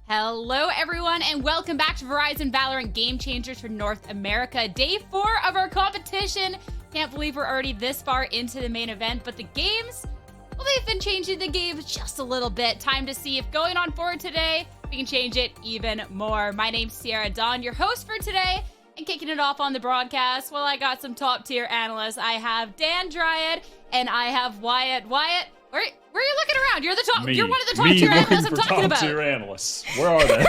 Hello everyone and welcome back to Verizon VALORANT Game Changers for North America. Day 4 of our competition. Can't believe we're already this far into the main event, but the games, well, they've been changing the games just a little bit. Time to see if going on forward today, we can change it even more. My name's Sierra Dawn, your host for today, and kicking it off on the broadcast, well, I got some top tier analysts. I have Dan Dryad and I have Wyatt. Wyatt, where are you looking around? You're the top. You're one of the top tier analysts I'm talking about. Top tier analysts. Where are they?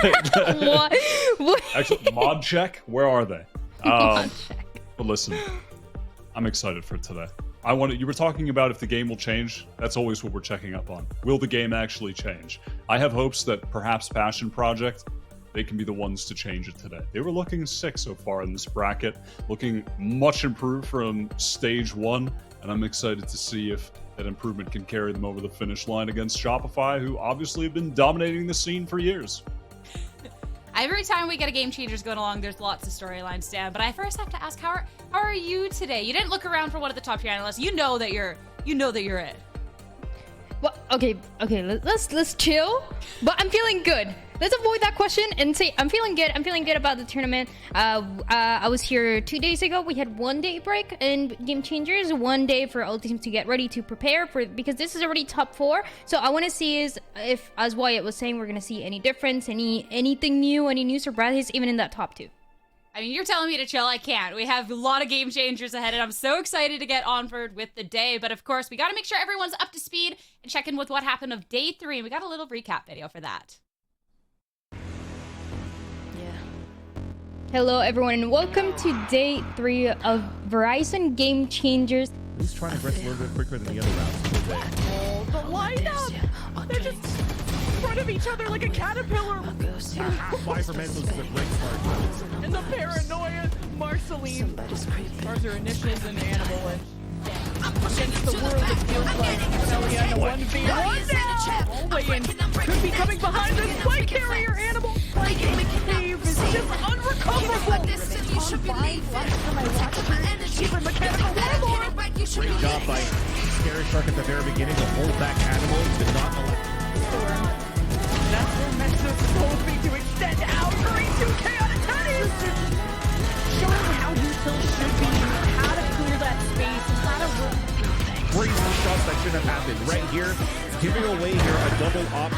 What? Actually, mod check. Where are they? Mod check. But listen, I'm excited for today. You were talking about if the game will change. That's always what we're checking up on. Will the game actually change? I have hopes that perhaps Passion Project, they can be the ones to change it today. They were looking sick so far in this bracket, looking much improved from stage 1, and I'm excited to see if that improvement can carry them over the finish line against Shopify, who obviously have been dominating the scene for years. Every time we get a Game Changers going along, there's lots of storylines, Dan. But I first have to ask, how are you today? You didn't look around for one of the top tier analysts. You know that you're it. Well, okay, let's chill. But I'm feeling good. Let's avoid that question and say I'm feeling good. I'm feeling good about the tournament. I was here 2 days ago. We had 1 day break in Game Changers, 1 day for all teams to get ready to prepare for, because this is already top 4. So I want to see if, as Wyatt was saying, we're gonna see any difference, anything new, any new surprises, even in that top 2. I mean, you're telling me to chill. I can't. We have a lot of Game Changers ahead, and I'm so excited to get onward with the day. But of course, we got to make sure everyone's up to speed and check in with what happened of day 3. And we got a little recap video for that. Hello everyone and welcome to day 3 of Verizon Game Changers. Who's trying to rest a little bit quicker than the other rounds today? Oh, the lineup! They're just in front of each other like a caterpillar. Five Mentos is a great start. And the paranoia, Marceline. Arthur Initials and Animal. Against the world, it feels like Celia in a 1v1 now. Hallway in could be coming behind this spike carrier. Animal flanking the cave is just unrecoverable. Even mechanical warlord. Great job by Scary Shark at the very beginning to hold back Animal. Did not allow. That's where Mexa's supposed to be to extend out. Green 2K on a tennis. Showing how you still should be, how to clear that space. It's not a Crazy shots that shouldn't have happened. Right here, giving away here a double up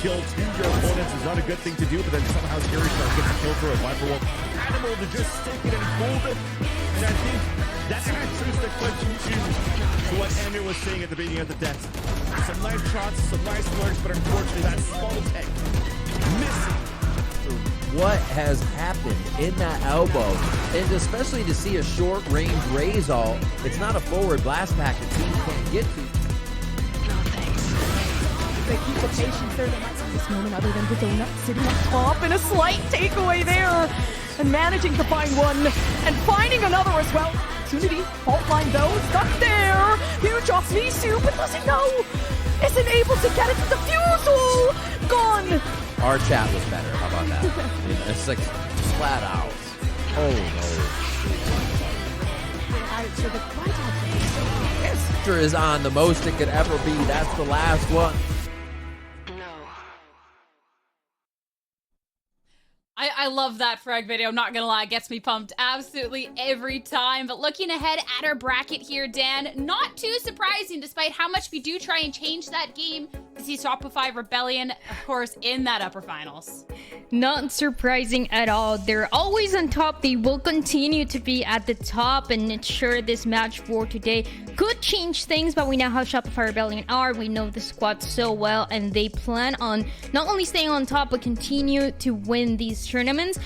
kill to your opponents is not a good thing to do, but then somehow Scary Shark gets a kill for a Viper Wolf. Animal to just stick it and hold it. And I think that answers the question to what Andrew was saying at the beginning of the death. Some nice shots, some nice works, but unfortunately that small tech missing. What has happened in that elbow, and especially to see a short-range raise ult, it's not a forward blast pack that teams can't get to. They keep the patience there. They might see this moment other than the donut sitting up top and a slight takeaway there. And managing to find one and finding another as well. Opportunity, fault line though, stuck there. Huge off Nisu, but doesn't know. Isn't able to get it to the fusel. Gone. Our chat was better. How about that? I mean, it's like flat out. Oh no. Esther is on the most it could ever be. That's the last one. I love that frag video. I'm not gonna lie, it gets me pumped absolutely every time. But looking ahead at our bracket here, Dan, not too surprising despite how much we do try and change that game to see Shopify Rebellion, of course, in that upper finals. Not surprising at all. They're always on top. They will continue to be at the top, and ensure this match for today could change things, but we know how Shopify Rebellion are. We know the squad so well, and they plan on not only staying on top, but continue to win these tournaments.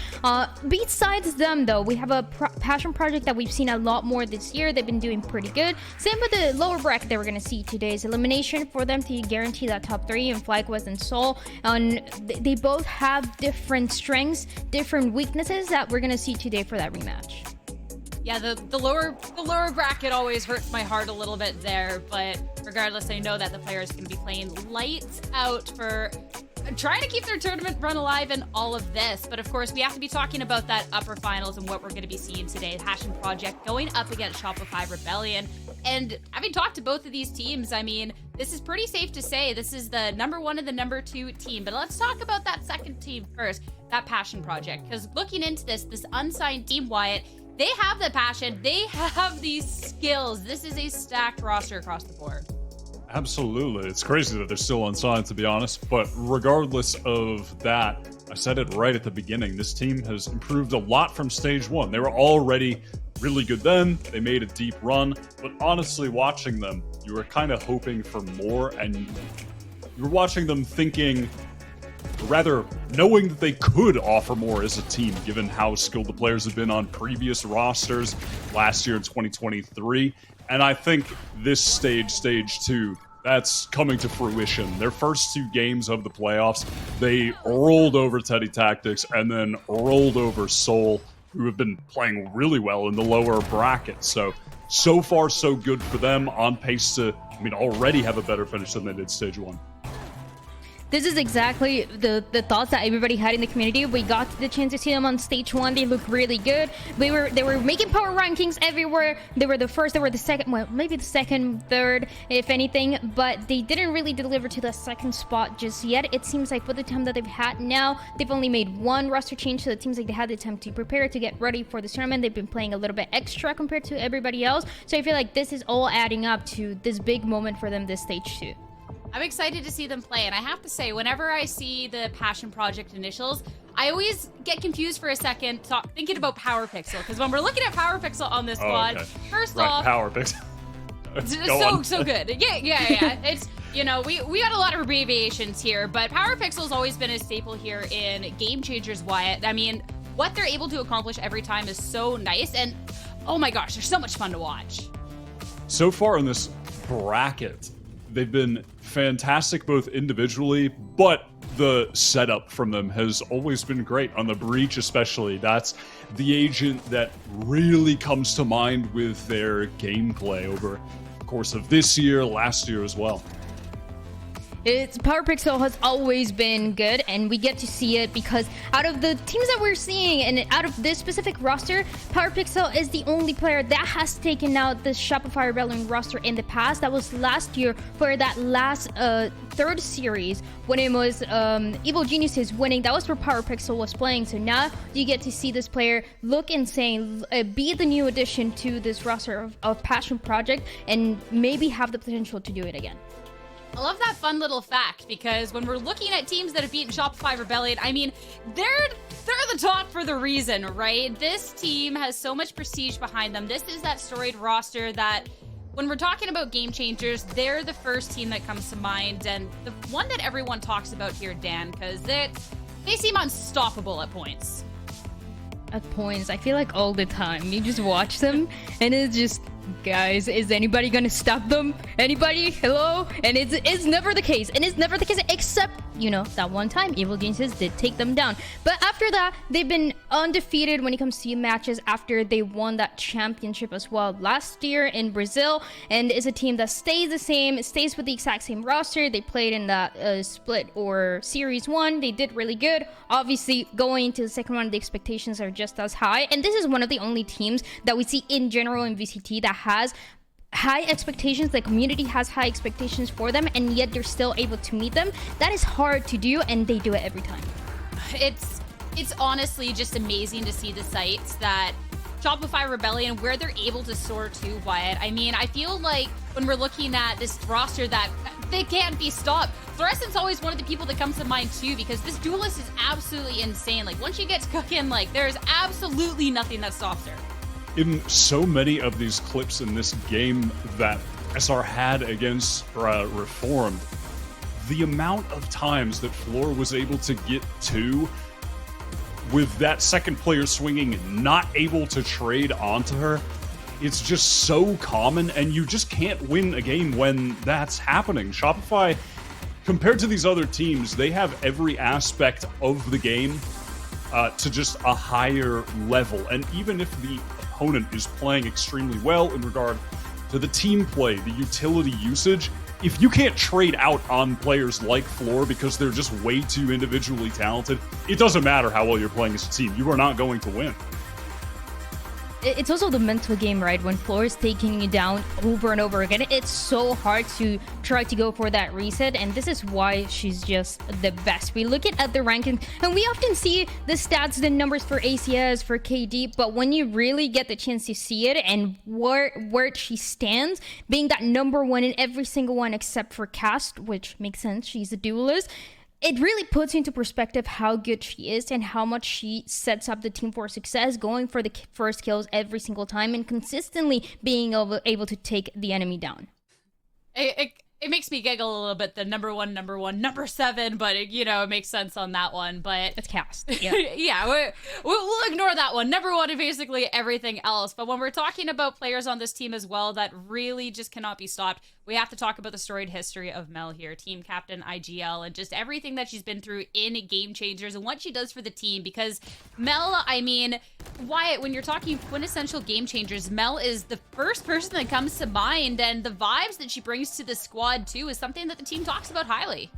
Besides them, though, we have a passion project that we've seen a lot more this year. They've been doing pretty good. Same with the lower bracket that we're going to see today's elimination for them to guarantee that top 3 in FlyQuest and Soul. And they both have different strengths, different weaknesses that we're going to see today for that rematch. Yeah, the lower bracket always hurts my heart a little bit there, but regardless, I know that the players are going to be playing lights out for trying to keep their tournament run alive and all of this. But of course, we have to be talking about that upper finals and what we're going to be seeing today. Passion Project going up against Shopify Rebellion. And having talked to both of these teams, I mean, this is pretty safe to say this is the number 1 and the number 2 team. But let's talk about that second team first, that Passion Project. Because looking into this unsigned team, Wyatt, they have the passion, they have these skills. This is a stacked roster across the board. Absolutely. It's crazy that they're still unsigned, to be honest. But regardless of that, I said it right at the beginning, this team has improved a lot from stage 1. They were already really good then. They made a deep run. But honestly, watching them, you were kind of hoping for more. And you were watching them thinking, rather knowing that they could offer more as a team, given how skilled the players have been on previous rosters last year in 2023. And I think this stage 2, that's coming to fruition. Their first 2 games of the playoffs, they rolled over Teddy Tactics and then rolled over Seoul, who have been playing really well in the lower bracket. So far, so good for them. On pace to, already have a better finish than they did stage 1. This is exactly the thoughts that everybody had in the community. We got the chance to see them on stage 1. They look really good. They were making power rankings everywhere. They were the first, they were the second, well, maybe the second, third, if anything, but they didn't really deliver to the second spot just yet. It seems like with the time that they've had now, they've only made 1 roster change, so it seems like they had the time to prepare to get ready for this tournament. They've been playing a little bit extra compared to everybody else, so I feel like this is all adding up to this big moment for them this stage 2. I'm excited to see them play, and I have to say, whenever I see the Passion Project initials, I always get confused for a second thinking about PowerPixel, because when we're looking at PowerPixel on this squad, first off, PowerPixel. so good. Yeah. It's, we got a lot of abbreviations here, but PowerPixel's always been a staple here in Game Changers, Wyatt. I mean, what they're able to accomplish every time is so nice, and oh my gosh, they're so much fun to watch. So far in this bracket, they've been fantastic both individually, but the setup from them has always been great. On the Breach especially, that's the agent that really comes to mind with their gameplay over the course of this year, last year as well. PowerPixel has always been good, and we get to see it because out of the teams that we're seeing and out of this specific roster, PowerPixel is the only player that has taken out the Shopify Rebellion roster in the past. That was last year for that last third series when it was Evil Geniuses winning. That was where PowerPixel was playing. So now you get to see this player look insane, be the new addition to this roster of Passion Project, and maybe have the potential to do it again. I love that fun little fact, because when we're looking at teams that have beaten Shopify Rebellion, I mean, they're the top for the reason, right? This team has so much prestige behind them. This is that storied roster that, when we're talking about Game Changers, they're the first team that comes to mind, and the one that everyone talks about here, Dan, because they seem unstoppable at points. At points, I feel like all the time. You just watch them, and it's just, guys, is anybody gonna stop them? Anybody? Hello? And it's never the case. And it's never the case, except, that one time Evil Geniuses did take them down. But after that, they've been undefeated when it comes to matches after they won that championship as well last year in Brazil. And is a team that stays the same, stays with the exact same roster. They played in that split or series 1. They did really good. Obviously, going into the second round, the expectations are just as high. And this is one of the only teams that we see in general in VCT that has high expectations. The community has high expectations for them, and yet they're still able to meet them. That is hard to do, and they do it every time. It's honestly just amazing to see the sites that Shopify Rebellion, where they're able to soar to, Wyatt. I mean, I feel like when we're looking at this roster that they can't be stopped. Fluorescent's always one of the people that comes to mind too, because this duelist is absolutely insane. Like, once she gets cooking, like, there's absolutely nothing that stops her. In so many of these clips in this game that SR had against Reformed, the amount of times that Floor was able to get to with that second player swinging, not able to trade onto her, it's just so common, and you just can't win a game when that's happening. Shopify, compared to these other teams, they have every aspect of the game to just a higher level. And even if the opponent is playing extremely well in regard to the team play, the utility usage, if you can't trade out on players like Floor because they're just way too individually talented, it doesn't matter how well you're playing as a team. You are not going to win. it's also the mental game, right? When Floor is taking you down over and over again, it's so hard to try to go for that reset, and this is why she's just the best. We look at the ranking, and we often see the stats, the numbers for ACS, for KD, but when you really get the chance to see it and where she stands, being that #1 in every single one except for Cast, which makes sense, she's a duelist, it really puts into perspective how good she is and how much she sets up the team for success, going for the first kills every single time and consistently being able to take the enemy down. It makes me giggle a little bit, the #1, number 7, but it makes sense on that one. But it's Cast. Yeah, yeah, we'll ignore that one. #1 and basically everything else. But when we're talking about players on this team as well that really just cannot be stopped, we have to talk about the storied history of Mel here, team captain IGL, and just everything that she's been through in Game Changers and what she does for the team. Because Mel, I mean, Wyatt, when you're talking quintessential Game Changers, Mel is the first person that comes to mind, and the vibes that she brings to the squad too is something that the team talks about highly.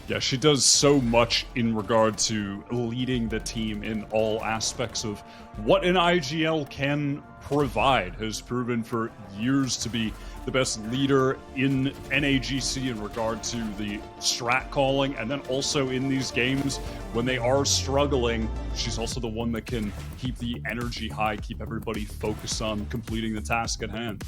Yeah, she does so much in regard to leading the team in all aspects of what an IGL can provide. Has proven for years to be the best leader in NAGC in regard to the strat calling, and then also in these games when they are struggling, she's also the one that can keep the energy high, keep everybody focused on completing the task at hand.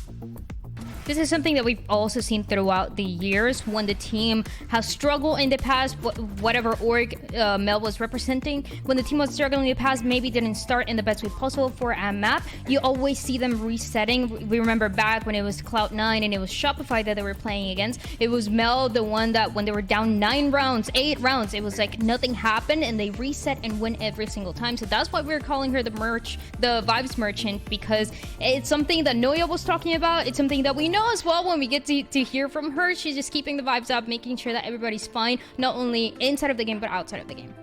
This is something that we've also seen throughout the years when the team has struggled in the past, whatever org Mel was representing. When the team was struggling in the past, maybe didn't start in the best way possible for a map, you always see them resetting. We remember back when it was Cloud9 and it was Shopify that they were playing against. It was Mel, the one that when they were down 9 rounds, 8 rounds, it was like nothing happened and they reset and win every single time. So that's why we're calling her the vibes merchant, because it's something that Noya was talking about. It's something that we know as well when we get to hear from her. She's just keeping the vibes up, making sure that everybody's fine, not only inside of the game, but outside of the game.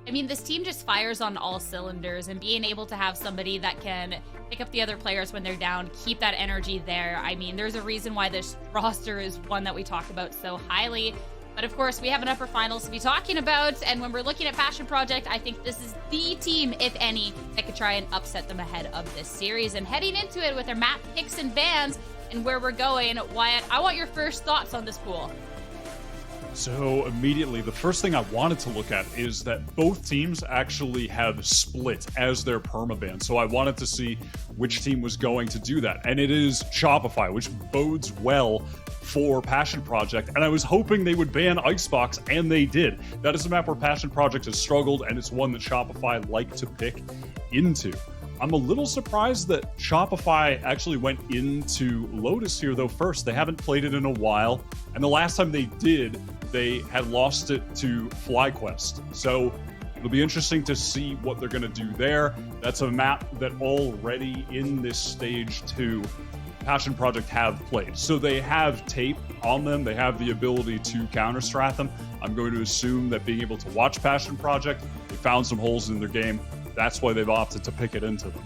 I mean, this team just fires on all cylinders, and being able to have somebody that can pick up the other players when they're down, keep that energy there. I mean, there's a reason why this roster is one that we talk about so highly. But of course, we have an upper finals to be talking about, and when we're looking at Passion Project, I think this is the team, if any, that could try and upset them ahead of this series. And heading into it with their map picks and bans and where we're going, Wyatt, I want your first thoughts on this pool. So immediately, the first thing I wanted to look at is that both teams actually have split as their permaban. So I wanted to see which team was going to do that. And it is Shopify, which bodes well for Passion Project. And I was hoping they would ban Icebox, and they did. That is a map where Passion Project has struggled, and it's one that Shopify like to pick into. I'm a little surprised that Shopify actually went into Lotus here, though, first. They haven't played it in a while, and the last time they did, they had lost it to FlyQuest. So it'll be interesting to see what they're going to do there. That's a map that already in this stage 2, Passion Project have played. So they have tape on them. They have the ability to counter-strat them. I'm going to assume that being able to watch Passion Project, they found some holes in their game. That's why they've opted to pick it into them.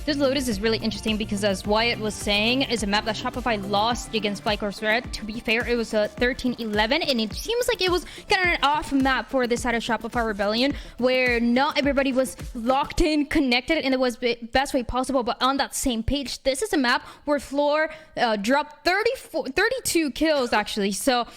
This Lotus is really interesting because, as Wyatt was saying, is a map that Shopify lost against FlyQuest Red. To be fair, it was a 13-11, and it seems like it was kind of an off map for this side of Shopify Rebellion, where not everybody was locked in, connected in the best way possible, but on that same page. This is a map where Floor dropped 32 kills, actually. So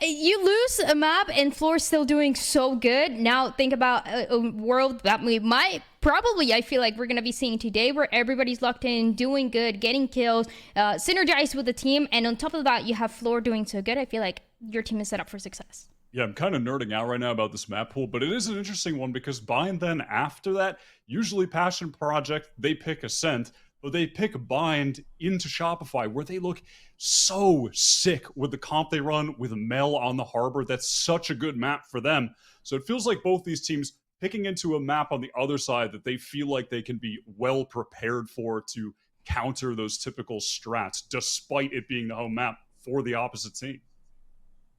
you lose a map and Floor's still doing so good. Now think about a world that we might probably, I feel like we're going to be seeing today, where everybody's locked in, doing good, getting kills, synergized with the team. And on top of that, you have Floor doing so good. I feel like your team is set up for success. Yeah, I'm kind of nerding out right now about this map pool, but it is an interesting one because Bind then after that, usually Passion Project, they pick Ascent, but they pick Bind into Shopify, where they look so sick with the comp they run with Mel on the Harbor. That's such a good map for them. So it feels like both these teams picking into a map on the other side that they feel like they can be well prepared for to counter those typical strats, despite it being the home map for the opposite team.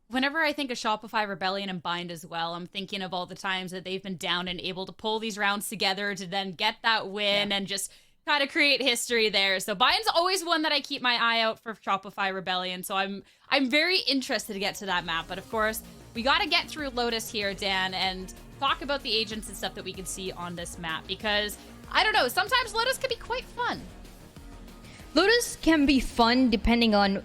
Whenever I think of Shopify Rebellion and Bind as well, I'm thinking of all the times that they've been down and able to pull these rounds together to then get that win and just kind of create history there. So Bind's always one that I keep my eye out for Shopify Rebellion. So I'm very interested to get to that map. But of course, we got to get through Lotus here, Dan, and talk about the agents and stuff that we can see on this map, because I don't know. Sometimes Lotus can be quite fun. Lotus can be fun depending on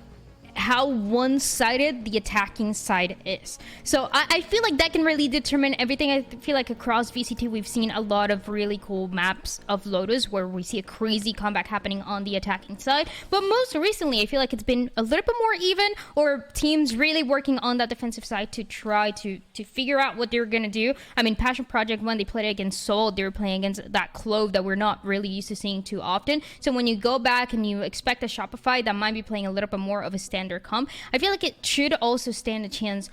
how one-sided the attacking side is. So I feel like that can really determine everything. I feel like across VCT we've seen a lot of really cool maps of Lotus where we see a crazy comeback happening on the attacking side. But most recently I feel like it's been a little bit more even, or teams really working on that defensive side to try to figure out what they're gonna do. I mean, Passion Project, when they played against Seoul, they were playing against that Clove that we're not really used to seeing too often. So when you go back and you expect a Shopify that might be playing a little bit more of a standard comp, I feel like it should also stand a chance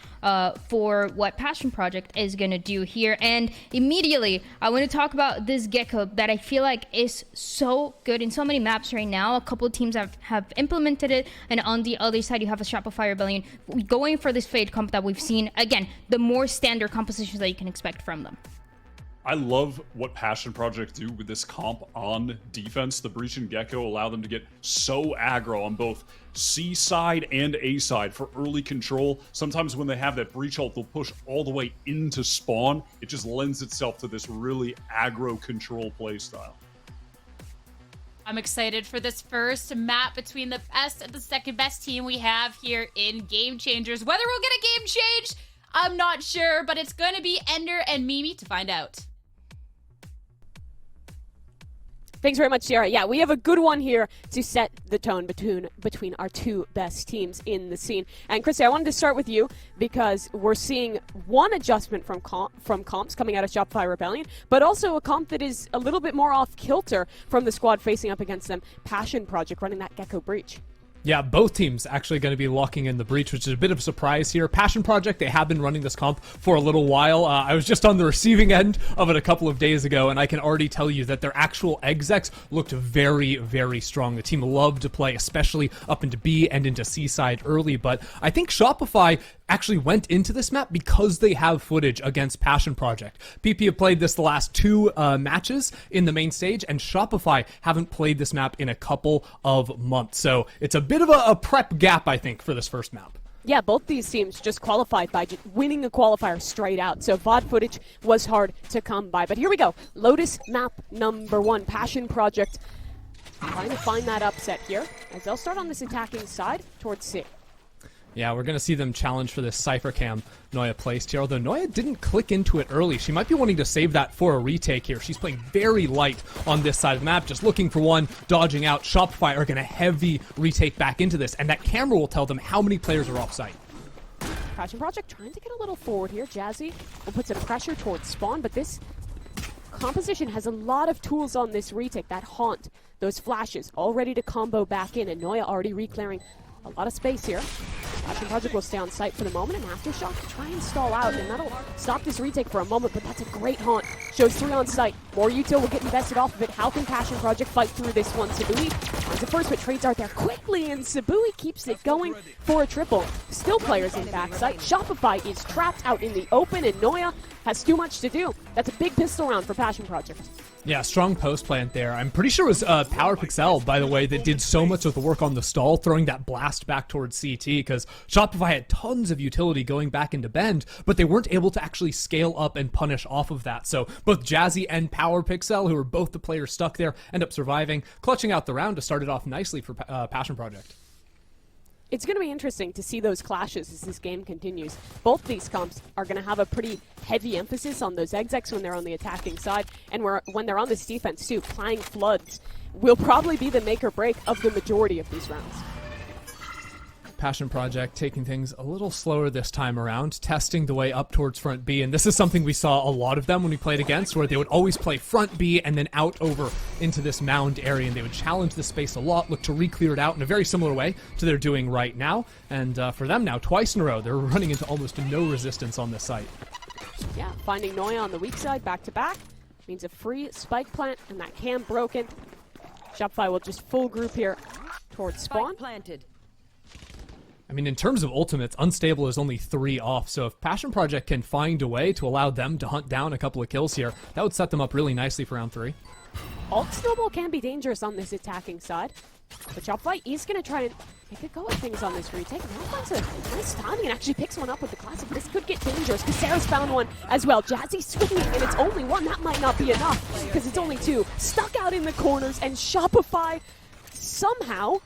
for what Passion Project is going to do here. And immediately, I want to talk about this Gecko that I feel like is so good in so many maps right now. A couple of teams have implemented it, and on the other side, you have a Shopify Rebellion going for this Fade comp that we've seen. Again, the more standard compositions that you can expect from them. I love what Passion Project do with this comp on defense. The Breach and Gecko allow them to get so aggro on both C side and A side for early control. Sometimes when they have that Breach ult, they'll push all the way into spawn. It just lends itself to this really aggro control playstyle. I'm excited for this first map between the best and the second best team we have here in Game Changers. Whether we'll get a game change, I'm not sure, but it's going to be Ender and Mimi to find out. Thanks very much, Sierra. Yeah, we have a good one here to set the tone between our two best teams in the scene. And Christy, I wanted to start with you because we're seeing one adjustment from comps coming out of Shopify Rebellion, but also a comp that is a little bit more off kilter from the squad facing up against them. Passion Project running that Gecko Breach. Yeah, both teams actually going to be locking in the Breach, which is a bit of a surprise here. Passion Project, they have been running this comp for a little while. I was just on the receiving end of it a couple of days ago, and I can already tell you that their actual execs looked very, very strong. The team loved to play, especially up into B and into C side early, but I think Shopify actually went into this map because they have footage against Passion Project. PP have played this the last two matches in the main stage, and Shopify haven't played this map in a couple of months. So it's a bit of a prep gap, I think, for this first map. Yeah, both these teams just qualified by just winning a qualifier straight out. So VOD footage was hard to come by. But here we go. Lotus map number 1, Passion Project. Trying to find that upset here as they'll start on this attacking side towards C. Yeah, we're going to see them challenge for this Cypher Cam Noya placed here, although Noya didn't click into it early. She might be wanting to save that for a retake here. She's playing very light on this side of the map, just looking for one, dodging out. Shopify are going to heavy retake back into this, and that camera will tell them how many players are off-site. Passion Project trying to get a little forward here. Jazzy will put some pressure towards spawn, but this composition has a lot of tools on this retake. That haunt, those flashes, all ready to combo back in, and Noya already reclearing a lot of space here. Passion Project will stay on site for the moment, and Aftershock to try and stall out, and that'll stop this retake for a moment, but that's a great haunt. Shows 3 on site. More util will get invested off of it. How can Passion Project fight through this one? Sabui finds the first, but trades out there quickly, and Sabui keeps it going for a triple. Still players in backside. Shopify is trapped out in the open, and Noya has too much to do. That's a big pistol round for Passion Project. Yeah, strong post plant there. I'm pretty sure it was Power Pixel, by the way, that did so much of the work on the stall, throwing that blast back towards CT, because Shopify had tons of utility going back into Bend, but they weren't able to actually scale up and punish off of that. So both Jazzy and Power Pixel, who were both the players stuck there, end up surviving, clutching out the round to start it off nicely for Passion Project. It's going to be interesting to see those clashes as this game continues. Both these comps are going to have a pretty heavy emphasis on those execs when they're on the attacking side, and when they're on this defense too. Playing Floods will probably be the make or break of the majority of these rounds. Passion Project taking things a little slower this time around, testing the way up towards front B, and this is something we saw a lot of them when we played against, where they would always play front B and then out over into this mound area, and they would challenge the space a lot, look to re-clear it out in a very similar way to they're doing right now, and for them now, twice in a row, they're running into almost no resistance on this site. Yeah, finding Noya on the weak side, back-to-back, means a free spike plant, and that cam broken. Shopify will just full group here towards spawn. Spike planted. I mean, in terms of ultimates, Unstable is only 3 off, so if Passion Project can find a way to allow them to hunt down a couple of kills here, that would set them up really nicely for round 3. Alt Snowball can be dangerous on this attacking side. But Shopify is going to try to make a go at things on this retake. Now finds a nice timing and actually picks one up with the classic. This could get dangerous because Sarah's found one as well. Jazzy swinging, and it's only one. That might not be enough because it's only two. Stuck out in the corners, and Shopify somehow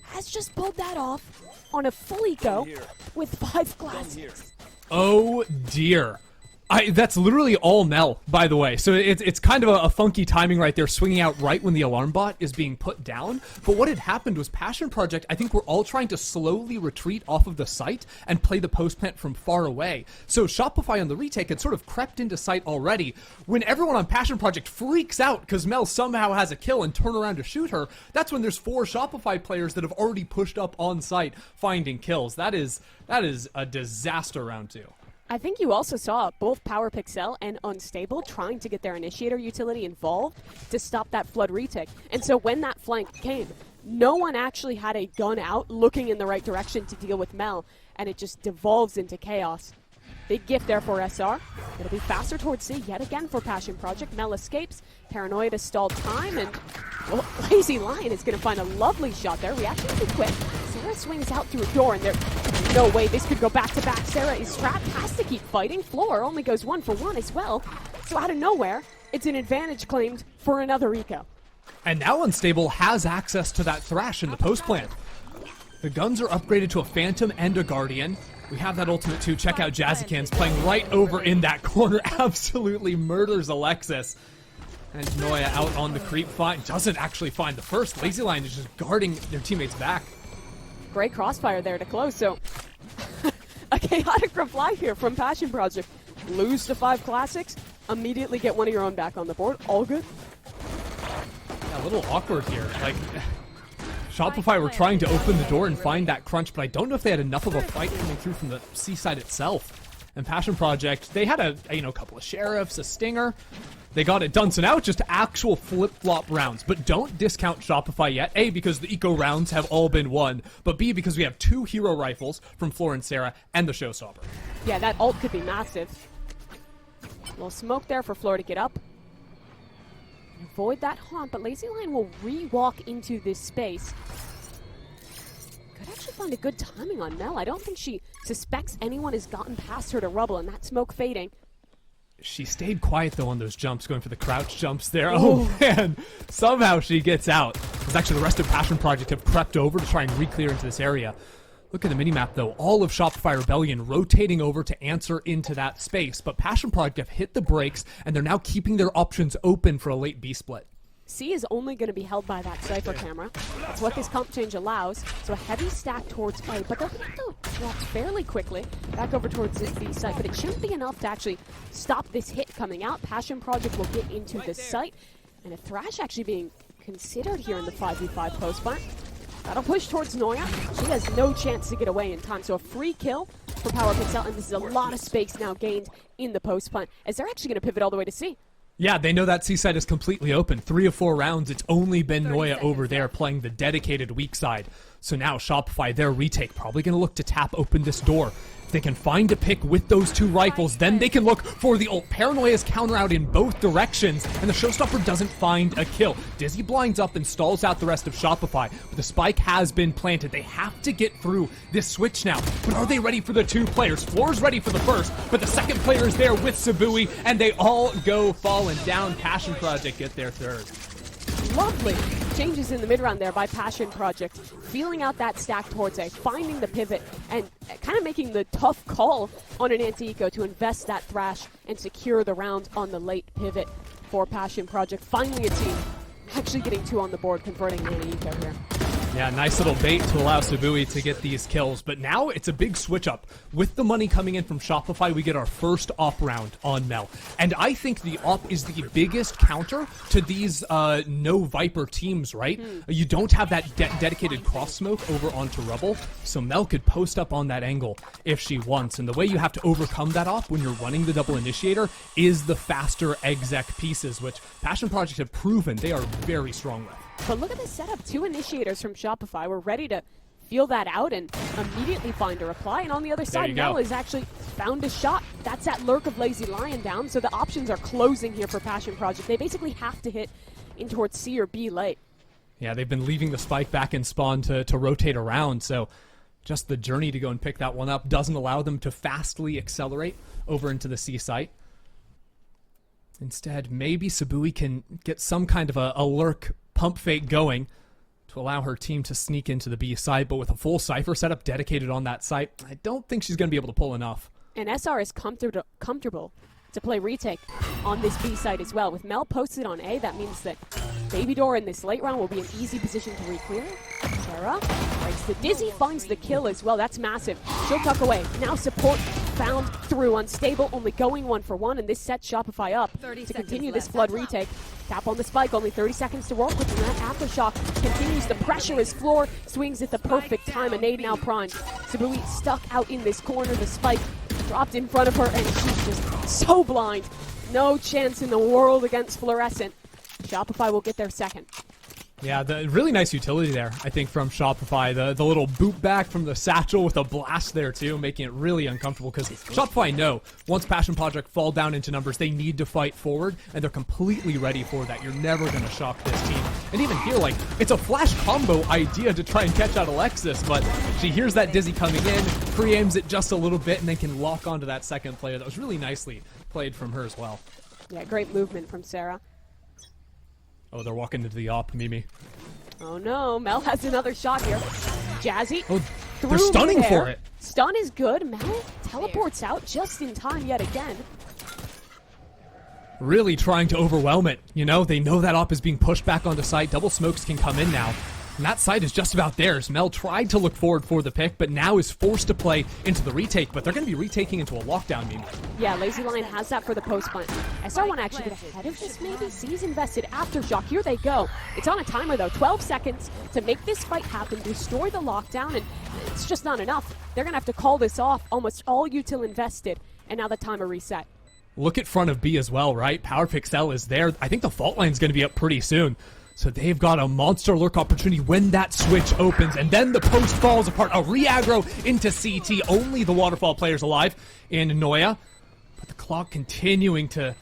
has just pulled that off on a full eco with 5 classics. Oh dear. That's literally all Mel, by the way. So it's kind of a funky timing right there, swinging out right when the alarm bot is being put down. But what had happened was Passion Project, I think, were all trying to slowly retreat off of the site and play the post plant from far away. So Shopify on the retake had sort of crept into sight already. When everyone on Passion Project freaks out because Mel somehow has a kill and turn around to shoot her, that's when there's 4 Shopify players that have already pushed up on site finding kills. That is a disaster round 2. I think you also saw both Power Pixel and Unstable trying to get their initiator utility involved to stop that flood retake. And so when that flank came, no one actually had a gun out looking in the right direction to deal with Mel, and it just devolves into chaos. Big gift there for SR. It'll be faster towards C yet again for Passion Project. Mel escapes. Paranoia to stall time, and well, Lazy Lion is going to find a lovely shot there. Reaction too quick. Sarah swings out through a door, and there's no way this could go back to back. Sarah is trapped, has to keep fighting. Floor only goes 1 for 1 as well. So out of nowhere, it's an advantage claimed for another eco. And now Unstable has access to that Thrash in the post plant. The guns are upgraded to a Phantom and a Guardian. We have that ultimate too. Check out Jazzykins playing right over in that corner. Absolutely murders Alexis. And Noya out on the creep. Doesn't actually find the first. Lazy Lion is just guarding their teammates back. Great crossfire there to close. So a chaotic reply here from Passion Project. Lose to 5 classics. Immediately get one of your own back on the board. All good. Yeah, a little awkward here. Like, Shopify were trying to open the door and find that crunch, but I don't know if they had enough of a fight coming through from the seaside itself. And Passion Project, they had a couple of sheriffs, a stinger. They got it done. So now it's just actual flip-flop rounds. But don't discount Shopify yet. A, because the eco rounds have all been won. But B, because we have 2 hero rifles from Floor and Sarah and the Showstopper. Yeah, that ult could be massive. A little smoke there for Floor to get up. Avoid that haunt, but Lazy Lion will re-walk into this space. Could actually find a good timing on Mel. I don't think she suspects anyone has gotten past her to rubble, and that smoke fading. She stayed quiet, though, on those jumps, going for the crouch jumps there. Oh, man. Somehow she gets out. Because actually the rest of Passion Project have crept over to try and re-clear into this area. Look at the minimap, though. All of Shopify Rebellion rotating over to answer into that space. But Passion Project have hit the brakes, and they're now keeping their options open for a late B split. C is only going to be held by that Cypher camera. That's what this comp change allows. So a heavy stack towards A, but they'll get the drops fairly quickly back over towards the B site. But it shouldn't be enough to actually stop this hit coming out. Passion Project will get into the site. And a Thrash actually being considered here in the 5v5 post plant. That'll push towards Noya. She has no chance to get away in time. So a free kill for Power Pixel, and this is a lot of space now gained in the post plant, as they're actually going to pivot all the way to C. Yeah, they know that C-side is completely open. 3 of 4 rounds, it's only been Noya over there playing the dedicated weak side. So now Shopify, their retake, probably going to look to tap open this door. If they can find a pick with those 2 rifles, then they can look for the ult. Paranoia's counter out in both directions, and the Showstopper doesn't find a kill. Dizzy blinds up and stalls out the rest of Shopify, but the spike has been planted. They have to get through this switch now. But are they ready for the 2 players? Floor's ready for the first, but the second player is there with Sabui, and they all go falling down. Passion Project get their 3rd. Lovely changes in the mid-round there by Passion Project. Feeling out that stack towards A, finding the pivot, and kind of making the tough call on an anti-eco to invest that Thrash and secure the round on the late pivot for Passion Project. Finally a team actually getting 2 on the board, converting an anti-eco here. Yeah, nice little bait to allow Sabui to get these kills, but now it's a big switch up. With the money coming in from Shopify, we get our first op round on Mel. And I think the op is the biggest counter to these no Viper teams, right? You don't have that dedicated cross smoke over onto Rebel, so Mel could post up on that angle if she wants. And the way you have to overcome that op when you're running the double initiator is the faster exec pieces, which Passion Project have proven they are very strong with. But look at the setup. 2 initiators from Shopify. We're ready to feel that out and immediately find a reply. And on the other side, Mel has actually found a shot. That's that lurk of Lazy Lion down. So the options are closing here for Passion Project. They basically have to hit in towards C or B late. Yeah, they've been leaving the spike back in spawn to rotate around, so just the journey to go and pick that one up doesn't allow them to fastly accelerate over into the C site. Instead, maybe Sabui can get some kind of a lurk pump fake going to allow her team to sneak into the B site, but with a full Cypher setup dedicated on that site, I don't think she's going to be able to pull enough. And SR is comfortable to play retake on this B site as well. With Mel posted on A, that means that Baby Door in this late round will be in easy position to re-clear. Sarah breaks the Dizzy, finds the kill as well. That's massive. She'll tuck away. Now support found through. Unstable, only going 1-for-1, and this sets Shopify up to continue this flood retake. Tap on the spike, only 30 seconds to work with, and that aftershock continues. The pressure is floor, swings at the perfect time. A nade now primed. Sabui stuck out in this corner. The spike dropped in front of her, and she's just so blind. No chance in the world against Fluorescent. Shopify will get their second. Yeah, the really nice utility there, I think, from Shopify. The little boot back from the satchel with a blast there, too, making it really uncomfortable, because Shopify know once Passion Project fall down into numbers, they need to fight forward, and they're completely ready for that. You're never going to shock this team. And even here, like, it's a flash combo idea to try and catch out Alexis, but she hears that Dizzy coming in, pre-aims it just a little bit, and then can lock onto that second player. That was really nicely played from her as well. Yeah, great movement from Sarah. Oh, they're walking into the op, Mimi. Oh no, Mel has another shot here. Jazzy. Oh, they're stunning for it. Stun is good. Mel teleports out just in time yet again. Really trying to overwhelm it. You know, they know that op is being pushed back onto site. Double smokes can come in now. And that site is just about theirs. Mel tried to look forward for the pick, but now is forced to play into the retake. But they're going to be retaking into a lockdown, Mimi. Yeah, Lazy Lion has that for the post plant. SR want to actually get ahead of this, maybe? C's invested Aftershock. Here they go. It's on a timer, though. 12 seconds to make this fight happen, destroy the lockdown, and it's just not enough. They're going to have to call this off. Almost all util invested, and now the timer reset. Look at front of B as well, right? Power Pixel is there. I think the fault line's going to be up pretty soon. So they've got a monster lurk opportunity when that switch opens, and then the post falls apart. A re-aggro into CT. Only the Waterfall players alive in Noya. But the clock continuing to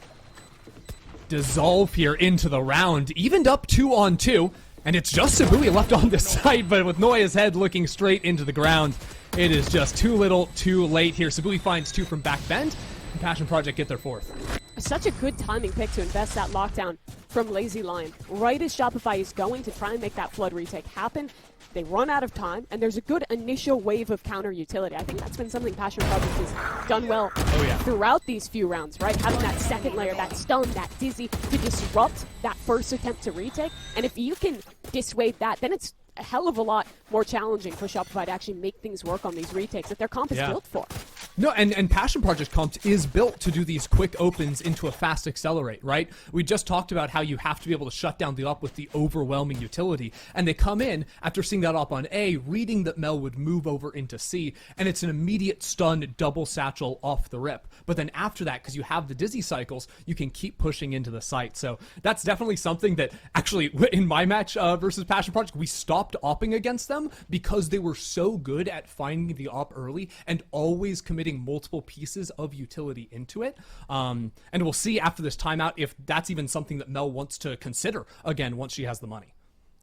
dissolve here into the round. Evened up 2-on-2, and it's just Sabui left on the side, but with Noya's head looking straight into the ground, it is just too little, too late here. Sabui finds 2 from back bend, and Passion Project get their 4th. Such a good timing pick to invest that lockdown from Lazy Lion. Right as Shopify is going to try and make that flood retake happen, they run out of time, and there's a good initial wave of counter utility. I think that's been something Passion Project has done well throughout these few rounds, right? Having that second layer, that stun, that Dizzy to disrupt that first attempt to retake. And if you can dissuade that, then it's a hell of a lot more challenging for Shopify to actually make things work on these retakes that their comp is built for. No, and Passion Project comp is built to do these quick opens into a fast accelerate, right? We just talked about how you have to be able to shut down the op with the overwhelming utility, and they come in after seeing that op on A, reading that Mel would move over into C, and it's an immediate stun double satchel off the rip. But then after that, because you have the Dizzy cycles, you can keep pushing into the site. So that's definitely something that actually, in my match versus Passion Project, we stopped opping against them because they were so good at finding the op early and always committing multiple pieces of utility into it. And we'll see after this timeout if that's even something that Mel wants to consider again once she has the money.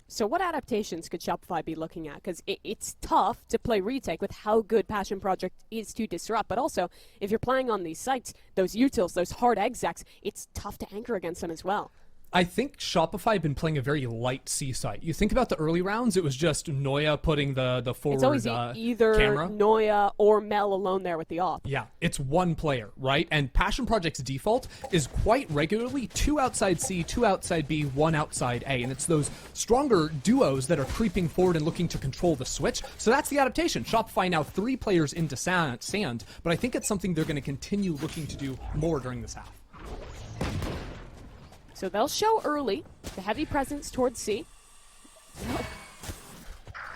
So what adaptations could Shopify be looking at? Because it's tough to play retake with how good Passion Project is to disrupt, but also if you're playing on these sites, those utils, those hard execs, it's tough to anchor against them as well. I think Shopify have been playing a very light C site. You think about the early rounds, it was just Noya putting the forward it's always either camera. Noya or Mel alone there with the op. Yeah, it's one player, right? And Passion Project's default is quite regularly 2 outside C, 2 outside B, 1 outside A. And it's those stronger duos that are creeping forward and looking to control the switch. So that's the adaptation. Shopify now 3 players into sand, but I think it's something they're going to continue looking to do more during this half. So they'll show early the heavy presence towards C.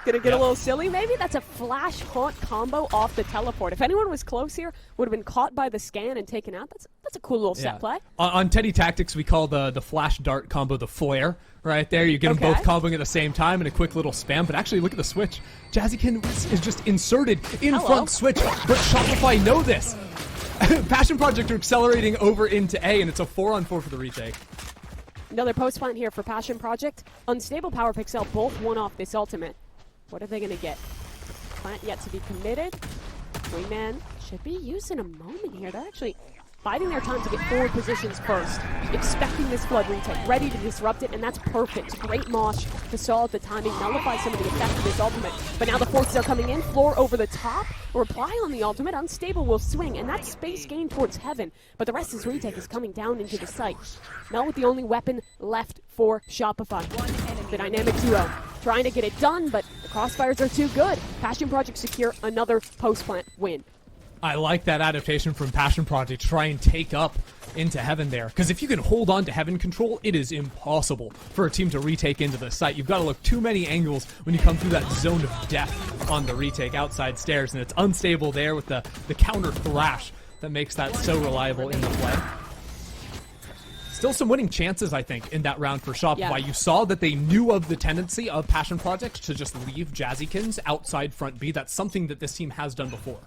Gonna get a little silly, maybe? That's a flash haunt combo off the teleport. If anyone was close here, would have been caught by the scan and taken out. That's a cool little set play. On Teddy Tactics, we call the flash dart combo the flare. Right there, you get them both comboing at the same time in a quick little spam. But actually, look at the switch. Jazzykin is just inserted in front switch, but Shopify know this. Passion Project are accelerating over into A, and it's a 4-on-4 for the retake. Another post plant here for Passion Project. Unstable Power Pixel, both one off this ultimate. What are they going to get? Plant yet to be committed. Wingman should be used in a moment here. They're actually biding their time to get forward positions first, expecting this flood retake, ready to disrupt it, and that's perfect. Great mosh to stall at the timing, nullify some of the effect of this ultimate. But now the forces are coming in, Floor over the top, reply on the ultimate, Unstable will swing, and that's space gain towards heaven. But the rest of this retake is coming down into the site. Mel with the only weapon left for Shopify. The dynamic duo trying to get it done, but the crossfires are too good. Passion Project secure another post-plant win. I like that adaptation from Passion Project to try and take up into Heaven there. Because if you can hold on to Heaven control, it is impossible for a team to retake into the site. You've got to look too many angles when you come through that zone of death on the retake outside stairs. And it's Unstable there with the counter thrash that makes that so reliable in the play. Still some winning chances, I think, in that round for Shopify. Yeah. You saw that they knew of the tendency of Passion Project to just leave Jazzykins outside front B. That's something that this team has done before.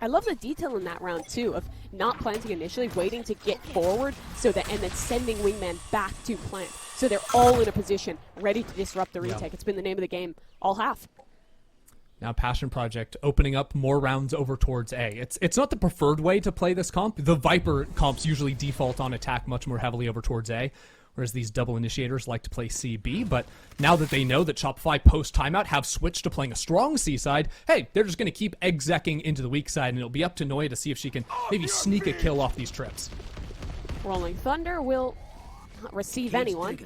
I love the detail in that round, too, of not planting initially, waiting to get forward, and then sending Wingman back to plant. So they're all in a position, ready to disrupt the retake. Yeah. It's been the name of the game all half. Now Passion Project opening up more rounds over towards A. It's not the preferred way to play this comp. The Viper comps usually default on attack much more heavily over towards A, whereas these double initiators like to play CB. But now that they know that Shopify post-timeout have switched to playing a strong C side, hey, they're just going to keep execing into the weak side, and it'll be up to Noya to see if she can maybe sneak a kill off these trips. Rolling Thunder will not receive anyone.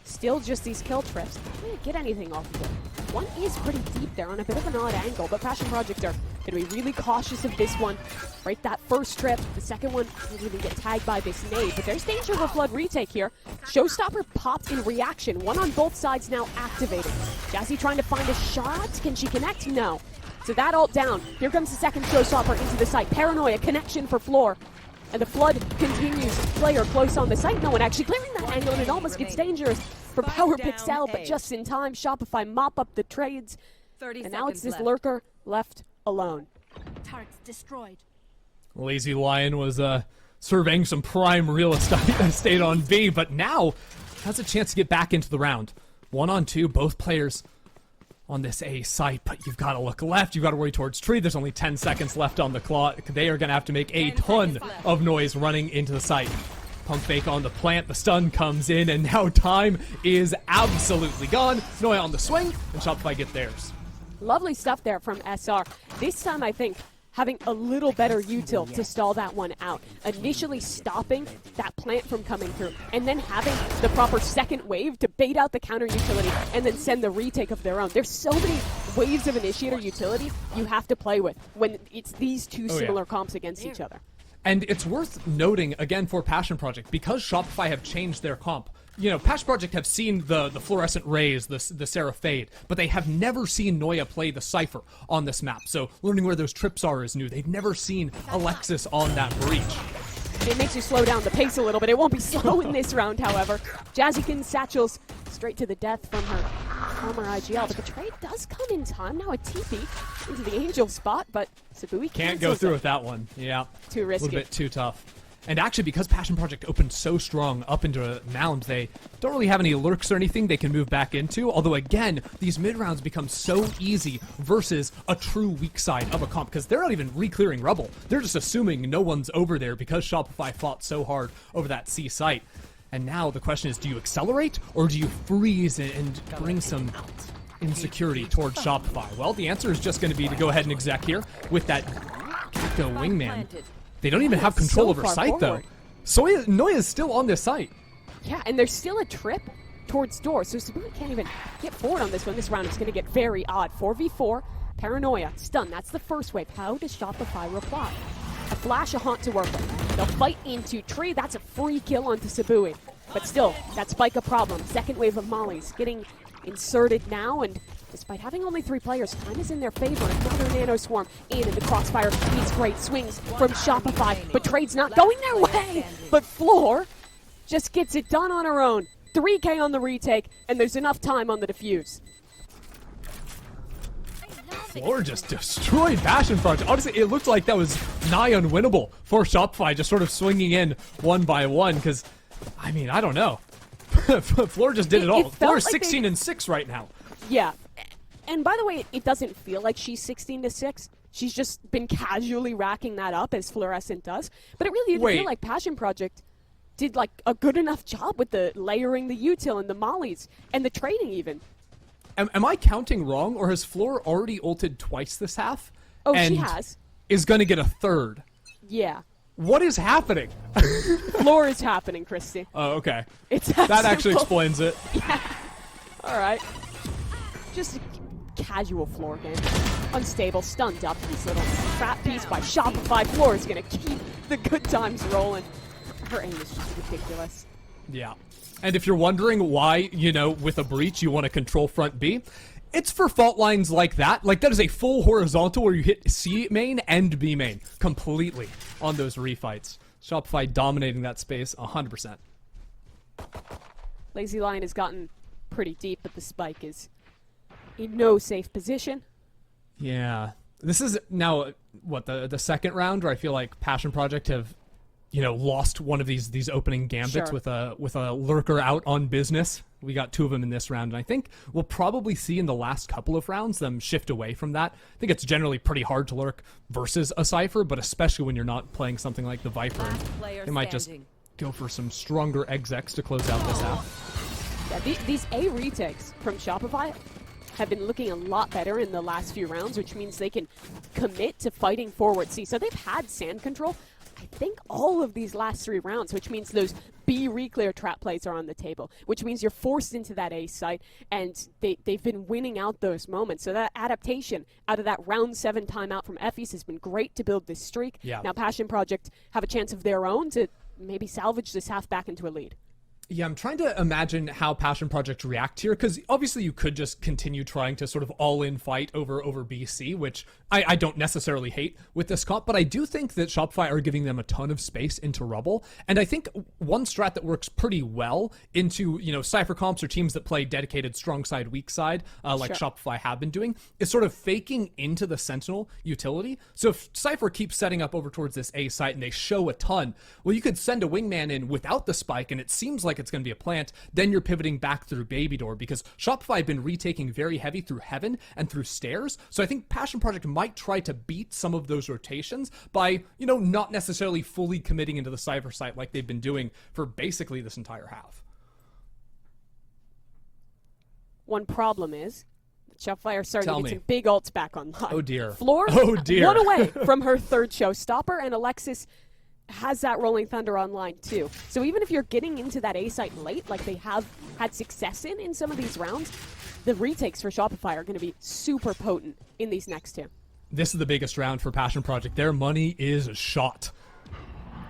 Still just these kill trips. Can't get anything off of it. One is pretty deep there on a bit of an odd angle, but Passion Project are going to be really cautious of this one. Break that first trip. The second one didn't even get tagged by this nade, but there's danger of a flood retake here. Showstopper popped in reaction. One on both sides now activated. Jazzy trying to find a shot. Can she connect? No. So that ult down. Here comes the second Showstopper into the site. Paranoia connection for Floor. And the flood continues. Player close on the site. No one actually clearing that angle, and it almost gets dangerous for Power Pixel, but just in time. Shopify mop up the trades. And now it's this lurker left alone. Targets destroyed. Lazy Lion was surveying some prime real estate on B, but now has a chance to get back into the round. 1-on-2, both players on this A site, but you've got to look left. You've got to worry towards tree. There's only 10 seconds left on the clock. They are going to have to make a ton of noise running into the site. Pump fake on the plant. The stun comes in, and now time is absolutely gone. Noya on the swing, and Shopify get theirs. Lovely stuff there from SR. This time, I think, having a little better util to stall that one out. Initially stopping that plant from coming through, and then having the proper second wave to bait out the counter utility and then send the retake of their own. There's so many waves of initiator utility you have to play with when it's these two similar comps against each other. And it's worth noting, again, for Passion Project, because Shopify have changed their comp. You know, Passion Project have seen the fluorescent rays, the Sarah Fade, but they have never seen Noya play the Cypher on this map. So learning where those trips are is new. They've never seen Alexis on that breach. It makes you slow down the pace a little bit. It won't be slow in this round, however. Jazzykin satchels straight to the death from her former IGL, but the trade does come in time. Now a TP into the Angel spot, but Sabui can't go through with that one. Yeah, too risky. A little bit too tough. And actually, because Passion Project opened so strong up into a mound, they don't really have any lurks or anything they can move back into. Although, again, these mid-rounds become so easy versus a true weak side of a comp, because they're not even re-clearing rubble. They're just assuming no one's over there because Shopify fought so hard over that C site. And now the question is, do you accelerate or do you freeze and bring some insecurity towards Shopify? Well, the answer is just going to be to go ahead and exec here with that Gecko Wingman. They don't even have control over site, though. So Noya is still on this site. Yeah, and there's still a trip towards door, so Sabui can't even get forward on this one. This round is going to get very odd. 4v4, Paranoia, stun. That's the first wave. How does Shopify reply? A flash, a haunt to work with. They'll fight into tree. That's a free kill onto Sabui. But still, that spike a problem. Second wave of Molly's getting inserted now, and despite having only 3 players, time is in their favor. Another Nano Swarm in, and the crossfire beats great swings from Shopify, but trade's not going their way. But Floor just gets it done on her own. 3K on the retake, and there's enough time on the defuse. Floor just destroyed Passion Project. Honestly, it looked like that was nigh unwinnable for Shopify, just sort of swinging in one by one, because, I mean, I don't know. Floor just did it all. felt Floor's like 16 and 6 right now. Yeah. And by the way, it doesn't feel like she's 16 to 6. She's just been casually racking that up as Fluorescent does. But it really didn't feel like Passion Project did like a good enough job with the layering the util and the mollies and the trading even. Am I counting wrong, or has Floor already ulted twice this half? Oh, and she has. Is going to get a third. Yeah. What is happening? Floor is happening, Christy. Oh, okay. It's that actually explains it. Yeah. All right. Just a casual Floor game. Unstable, stunned up. This little trap piece by Shopify. Floor is going to keep the good times rolling. Her aim is just ridiculous. Yeah. And if you're wondering why, with a breach you want to control front B, it's for fault lines like that. Like, that is a full horizontal where you hit C main and B main completely on those refights. Shopify dominating that space 100%. Lazy Lion has gotten pretty deep, but the spike is in no safe position. Yeah. This is now, the second round where I feel like Passion Project have lost one of these opening gambits with a lurker out on business. We got 2 of them in this round, and I think we'll probably see in the last couple of rounds them shift away from that. I think it's generally pretty hard to lurk versus a Cypher, but especially when you're not playing something like the Viper. They might just go for some stronger execs to close out this half. Yeah, these A retakes from Shopify have been looking a lot better in the last few rounds, which means they can commit to fighting forward C. So they've had sand control, I think, all of these last 3 rounds, which means those B reclear trap plays are on the table, which means you're forced into that A site, and they've been winning out those moments. So that adaptation out of that round 7 timeout from Effys has been great to build this streak. Yeah. Now Passion Project have a chance of their own to maybe salvage this half back into a lead. Yeah, I'm trying to imagine how Passion Project react here, because obviously you could just continue trying to sort of all-in fight over BC, which I don't necessarily hate with this comp, but I do think that Shopify are giving them a ton of space into Rubble, and I think one strat that works pretty well into, Cypher comps or teams that play dedicated strong side, weak side, like Shopify have been doing, is sort of faking into the Sentinel utility. So if Cypher keeps setting up over towards this A site and they show a ton, well, you could send a wingman in without the spike, and it seems like it's going to be a plant, then you're pivoting back through Baby Door, because Shopify have been retaking very heavy through Heaven and through Stairs, so I think Passion Project might try to beat some of those rotations by, not necessarily fully committing into the Cypher site like they've been doing for basically this entire half. One problem is Shopify are starting Tell to get me. some big ults back online. Oh dear. Floor, Oh dear. 1 away from her 3rd showstopper, and Alexis has that Rolling Thunder online too. So even if you're getting into that A site late, like they have had success in some of these rounds, the retakes for Shopify are going to be super potent in these next 2. This is the biggest round for Passion Project. Their money is shot.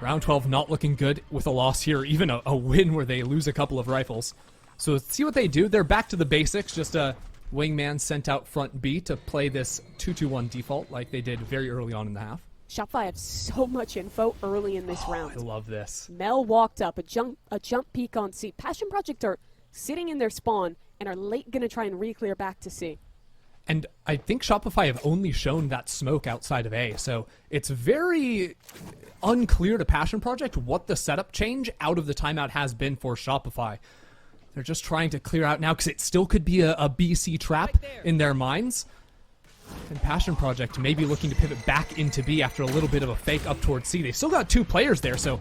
Round 12 not looking good with a loss here, even a win where they lose a couple of rifles. So let's see what they do. They're back to the basics, just a wingman sent out front B to play this 2-2-1 default like they did very early on in the half. Shopify have so much info early in this round. I love this. Mel walked up, a jump peek on C. Passion Project are sitting in their spawn and are late going to try and re-clear back to C. And I think Shopify have only shown that smoke outside of A, so it's very unclear to Passion Project what the setup change out of the timeout has been for Shopify. They're just trying to clear out now because it still could be a BC trap in their minds. And Passion Project may be looking to pivot back into B after a little bit of a fake up towards C. They've still got 2 players there, so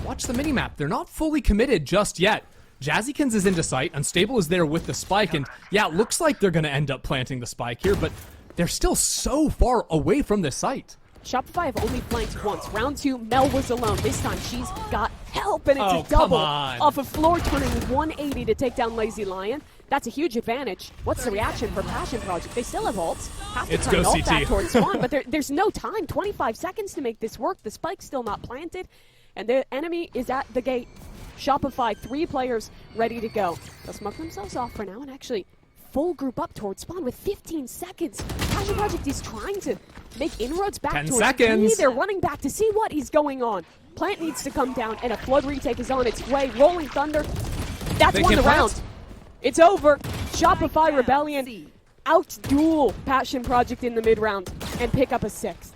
watch the minimap. They're not fully committed just yet. Jazzykins is into sight. Unstable is there with the spike, and yeah, it looks like they're going to end up planting the spike here, but they're still so far away from the site. Shopify have only flanked once. Round 2, Mel was alone. This time she's got help, and it's Oh, a double come on. off of Floor, turning 180 to take down Lazy Lion. That's a huge advantage. What's the reaction for Passion Project? They still have ults. Have to It's try and go ult back CT. towards spawn, but there's no time. 25 seconds to make this work. The spike's still not planted, and the enemy is at the gate. Shopify, 3 players ready to go. They'll smoke themselves off for now and actually full group up towards spawn with 15 seconds. Passion Project is trying to make inroads back 10 towards seconds. B. They're running back to see what is going on. Plant needs to come down, and a flood retake is on its way. Rolling Thunder. That's They won can the plant. round. It's over. Shopify Rebellion out-duel Passion Project in the mid-round and pick up a 6th.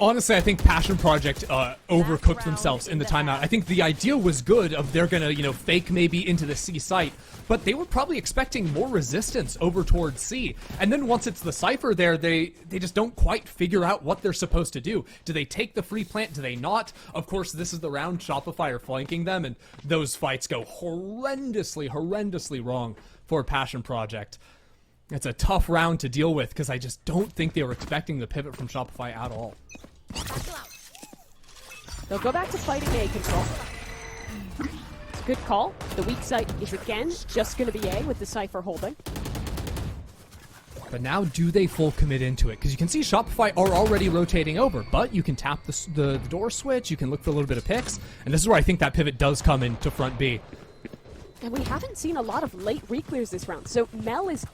Honestly, I think Passion Project overcooked themselves in the timeout. I think the idea was good of they're gonna, fake maybe into the C site, but they were probably expecting more resistance over towards C. And then once it's the Cypher there, they just don't quite figure out what they're supposed to do. Do they take the free plant? Do they not? Of course, this is the round Shopify are flanking them, and those fights go horrendously wrong for Passion Project. It's a tough round to deal with because I just don't think they were expecting the pivot from Shopify at all. They'll go back to fighting A control. It's a good call. The weak site is again just going to be A with the Cypher holding. But now do they full commit into it? Because you can see Shopify are already rotating over, but you can tap the door switch, you can look for a little bit of picks, and this is where I think that pivot does come into front B. And we haven't seen a lot of late reclears this round. So Mel is,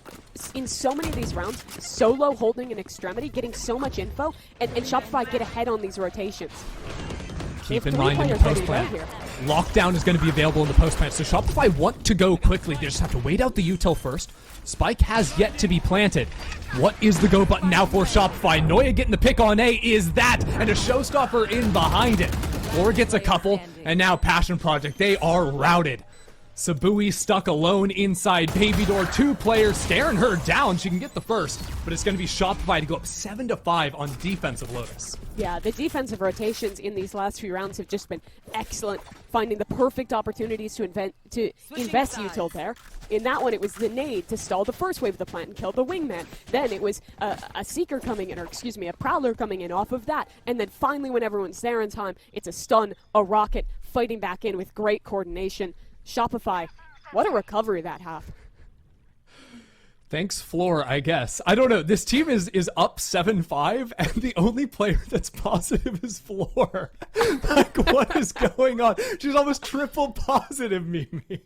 in so many of these rounds, solo holding an extremity, getting so much info, and Shopify get ahead on these rotations. Keep in mind in the post plant, lockdown is going to be available in the post plant, so Shopify want to go quickly. They just have to wait out the util first. Spike has yet to be planted. What is the go button now for Shopify? Noya getting the pick on A is that, and a showstopper in behind it. Or gets a couple, and now Passion Project, they are routed. Sabui stuck alone inside Baby Door. 2 players staring her down. She can get the first, but it's going to be Shopify to go up 7-5 on defensive Lotus. Yeah, the defensive rotations in these last few rounds have just been excellent, finding the perfect opportunities to invest util there. In that one, it was the nade to stall the first wave of the plant and kill the wingman. Then it was a seeker coming in, or excuse me, a prowler coming in off of that. And then finally, when everyone's there in time, it's a stun, a rocket, fighting back in with great coordination. Shopify, what a recovery that half. Thanks, Floor, I guess. I don't know. This team is up 7-5, and the only player that's positive is Floor. Like, what is going on? She's almost triple positive, Mimi.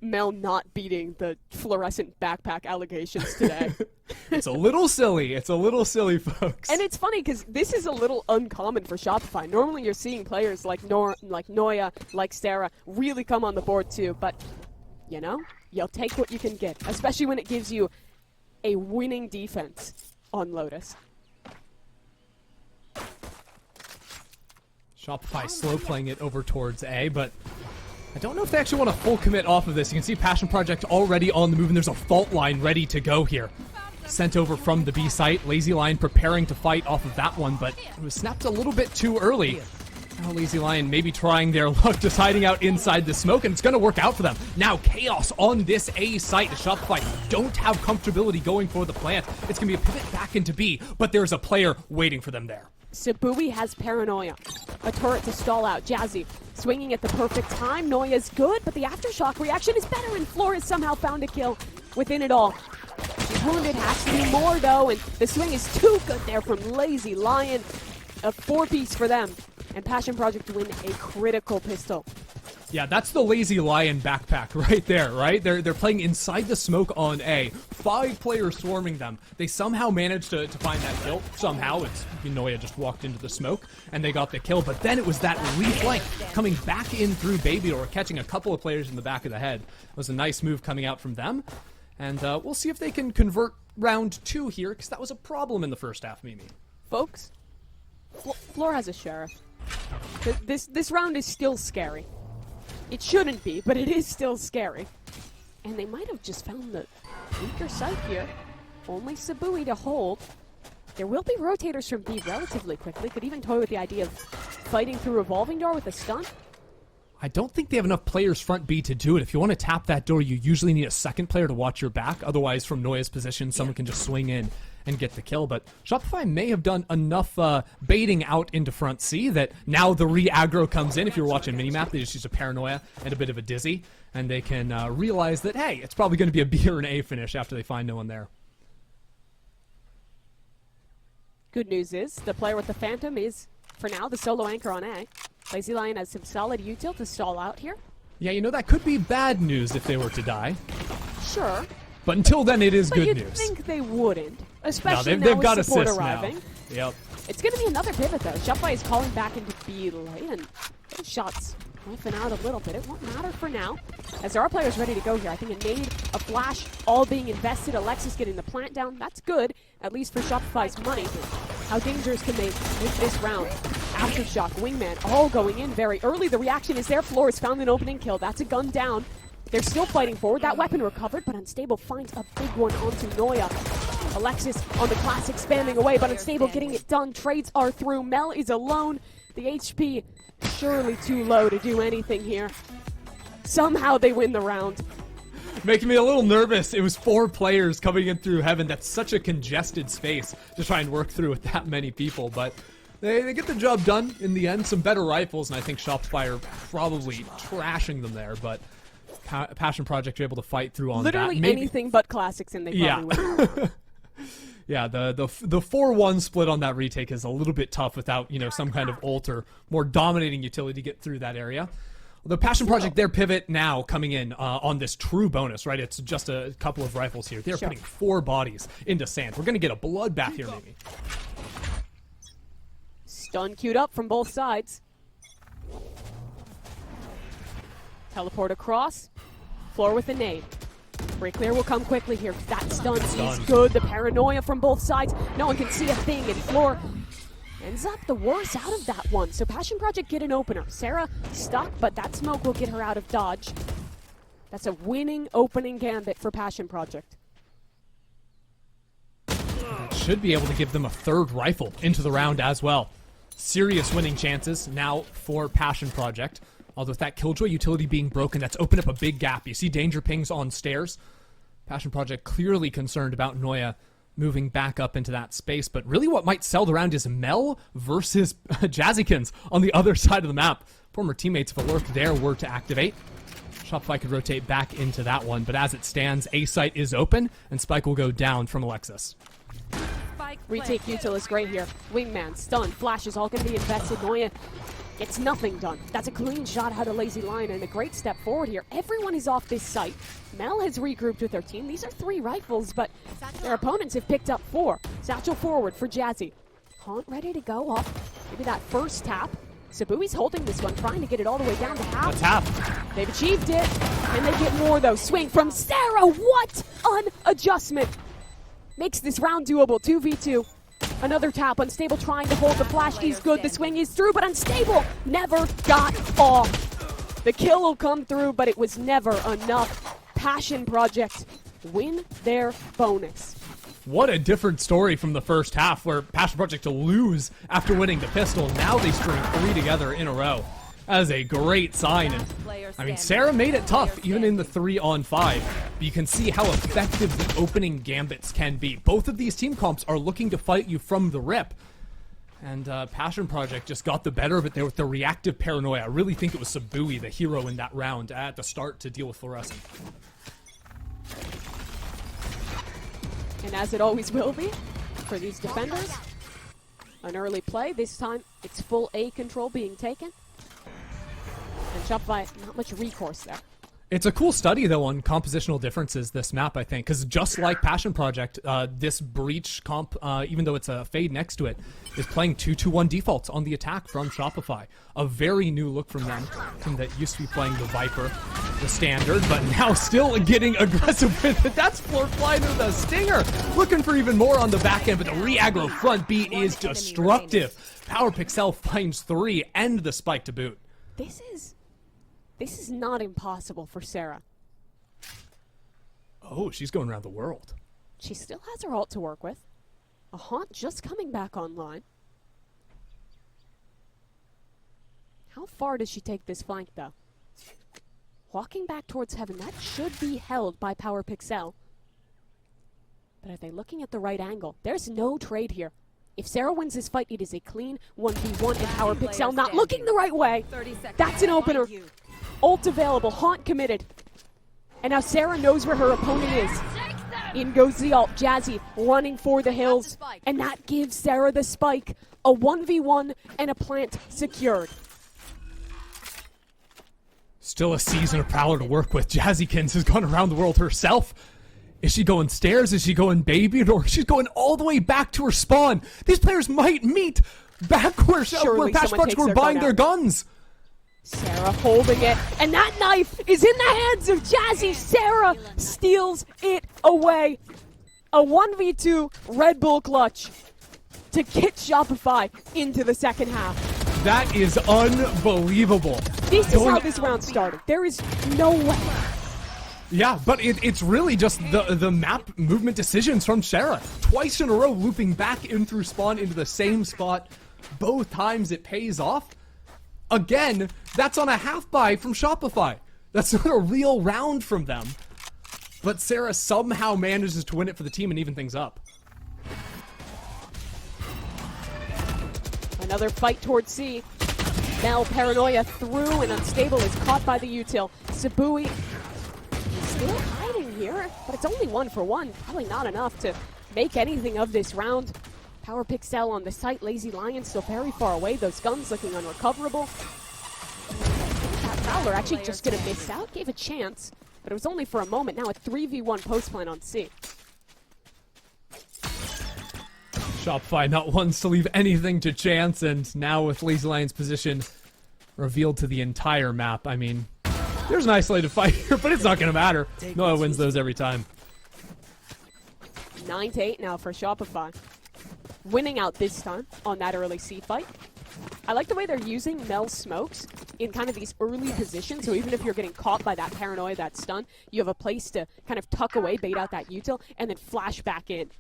Mel not beating the fluorescent backpack allegations today. It's a little silly. It's a little silly, folks. And it's funny because this is a little uncommon for Shopify. Normally you're seeing players like Noya, like Sarah, really come on the board too. But, you'll take what you can get, especially when it gives you a winning defense on Lotus. Shopify slow playing it over towards A, but I don't know if they actually want to full commit off of this. You can see Passion Project already on the move, and there's a fault line ready to go here. Sent over from the B site. Lazy Lion preparing to fight off of that one, but it was snapped a little bit too early. Now Lazy Lion maybe trying their luck, just hiding out inside the smoke, and it's going to work out for them. Now Chaos on this A site. The Shopify don't have comfortability going for the plant. It's going to be a pivot back into B, but there's a player waiting for them there. Sabui has Paranoia. A turret to stall out. Jazzy swinging at the perfect time. Noya's good, but the aftershock reaction is better, and Floor has somehow found a kill within it all. She's wounded, has to do more though, and the swing is too good there from Lazy Lion. A 4-piece for them, and Passion Project win a critical pistol. Yeah, that's the Lazy Lion backpack right there, right? They're playing inside the smoke on A. 5 players swarming them. They somehow managed to find that kill. Somehow, it's Noya just walked into the smoke, and they got the kill. But then it was that reflank coming back in through Baby Door, catching a couple of players in the back of the head. It was a nice move coming out from them. And we'll see if they can convert round 2 here, because that was a problem in the first half, Mimi. Folks, Floor has a sheriff. This round is still scary. It shouldn't be, but it is still scary. And they might have just found the weaker side here. Only Sabui to hold. There will be rotators from B relatively quickly. Could even toy with the idea of fighting through revolving door with a stun. I don't think they have enough players front B to do it. If you want to tap that door, you usually need a second player to watch your back. Otherwise, from Noya's position, someone can just swing in and get the kill. But Shopify may have done enough baiting out into front C that now the re-aggro comes in. If you're watching Minimap, they just use a Paranoia and a bit of a Dizzy, and they can realize that, hey, it's probably going to be a B or an A finish after they find no one there. Good news is, the player with the Phantom is, for now, the solo anchor on A. Lazy Lion has some solid util to stall out here. Yeah, that could be bad news if they were to die. Sure. But until then, it is good news. You'd think they wouldn't, especially they've now got with support assists arriving. now. Yep. It's going to be another pivot, though. Shopify is calling back into B late, and those shots whiffing out a little bit. It won't matter for now, as there are players ready to go here. I think a nade, a flash, all being invested. Alexis getting the plant down. That's good, at least for Shopify's money. How dangerous can they make this round? Aftershock, Wingman, all going in very early. The reaction is there. Flores found an opening kill. That's a gun down. They're still fighting forward. That weapon recovered, but Unstable finds a big one onto Noya. Alexis on the Classic spamming away, but Unstable getting it done. Trades are through. Mel is alone. The HP surely too low to do anything here. Somehow they win the round. Making me a little nervous. It was 4 players coming in through Heaven. That's such a congested space to try and work through with that many people, but they get the job done in the end. Some better rifles, and I think Shopify are probably trashing them there, but Passion Project are able to fight through on literally that. Anything but classics, and they probably win. Yeah, the 4-1 split on that retake is a little bit tough without, you know, some kind of ult or more dominating utility to get through that area. The Passion Project, their pivot now coming in on this true bonus, right? It's just a couple of rifles here. They're putting 4 bodies into sand. We're going to get a bloodbath here, maybe. Stun queued up from both sides. Teleport across. Floor with a nade. Break clear will come quickly here. That stun is good. The paranoia from both sides. No one can see a thing, and Floor ends up the worst out of that one. So Passion Project get an opener. Sarah stuck, but that smoke will get her out of dodge. That's a winning opening gambit for Passion Project. That should be able to give them a 3rd rifle into the round as well. Serious winning chances now for Passion Project. Although with that Killjoy utility being broken, that's opened up a big gap. You see danger pings on stairs. Passion Project clearly concerned about Noya moving back up into that space, but really what might sell the round is Mel versus Jazzykins on the other side of the map. Former teammates of Alert there were to activate. Shopify could rotate back into that one, but as it stands, A site is open, and Spike will go down from Alexis. Retake util is great here. Wingman, stun, flashes, all going to be invested. Noya gets nothing done. That's a clean shot out of Lazy Lion and a great step forward here. Everyone is off this site. Mel has regrouped with their team. These are 3 rifles, but their opponents have picked up 4. Satchel forward for Jazzy. Haunt ready to go off. Maybe that first tap. Sabui's holding this one, trying to get it all the way down to half. A tap. They've achieved it. And they get more, though. Swing from Sarah. What an adjustment. Makes this round doable. 2v2. Another tap. Unstable trying to hold the flash is good. The swing is through, but Unstable never got off. The kill will come through, but it was never enough. Passion Project win their bonus. What a different story from the first half, where Passion Project to lose after winning the pistol. Now they string 3 together in a row. That is a great sign. And I mean, Sarah made it tough, even in the 3-on-5. But you can see how effective the opening gambits can be. Both of these team comps are looking to fight you from the rip. And Passion Project just got the better of it there with the reactive paranoia. I really think it was Sabui, the hero in that round, at the start to deal with Fluorescent. And as it always will be for these defenders, an early play. This time, it's full A control being taken. And Shopify, not much recourse there. It's a cool study, though, on compositional differences, this map, I think, because just like Passion Project, this Breach comp, even though it's a fade next to it, is playing 2-2-1 defaults on the attack from Shopify. A very new look from them, from that used to be playing the Viper, the standard, but now still getting aggressive with it. That's Floor flying with a stinger, looking for even more on the back end, but the re-aggro front B is destructive. Power Pixel finds 3 and the spike to boot. This is not impossible for Sarah. Oh, she's going around the world. She still has her ult to work with. A Haunt just coming back online. How far does she take this flank, though? Walking back towards Heaven, that should be held by Power Pixel. But are they looking at the right angle? There's no trade here. If Sarah wins this fight, it is a clean 1v1, and Power Pixel not looking the right way. That's an opener. Ult available, Haunt committed. And now Sarah knows where her opponent is. In goes the ult, Jazzy running for the hills. And that gives Sarah the spike. A 1v1 and a plant secured. Still a season of Prowler to work with. Jazzykins has gone around the world herself. Is she going stairs? Is she going baby? Or she's going all the way back to her spawn? These players might meet back where Passion Project were buying their guns. Sarah holding it, and that knife is in the hands of Jazzy. Sarah steals it away. A 1v2 Red Bull clutch. to get Shopify into the second half. That is unbelievable. This is how this round started. There is no way. Yeah, but it's really just the map movement decisions from Sarah. Twice in a row, looping back in through spawn into the same spot. Both times it pays off. Again, that's on a half buy from Shopify. That's not a real round from them. But Sarah somehow manages to win it for the team and even things up. Another fight towards C. Mel Paranoia through and unstable is caught by the util. Sabui still hiding here, but it's only 1-for-1. Probably not enough to make anything of this round. Power Pixel on the site. Lazy Lion still very far away. Those guns looking unrecoverable. That Prowler actually just gonna miss out. Gave a chance, but it was only for a moment. Now a 3v1 post plan on C. Shopify not ones to leave anything to chance, and now with Lazy Lion's position revealed to the entire map, I mean, there's an isolated fight here, but it's not going to matter. Noah wins those every time. 9-8 now for Shopify. Winning out this time on that early C fight. I like the way they're using Mel's smokes in kind of these early positions, so even if you're getting caught by that paranoia, that stun, you have a place to kind of tuck away, bait out that util, and then flash back in.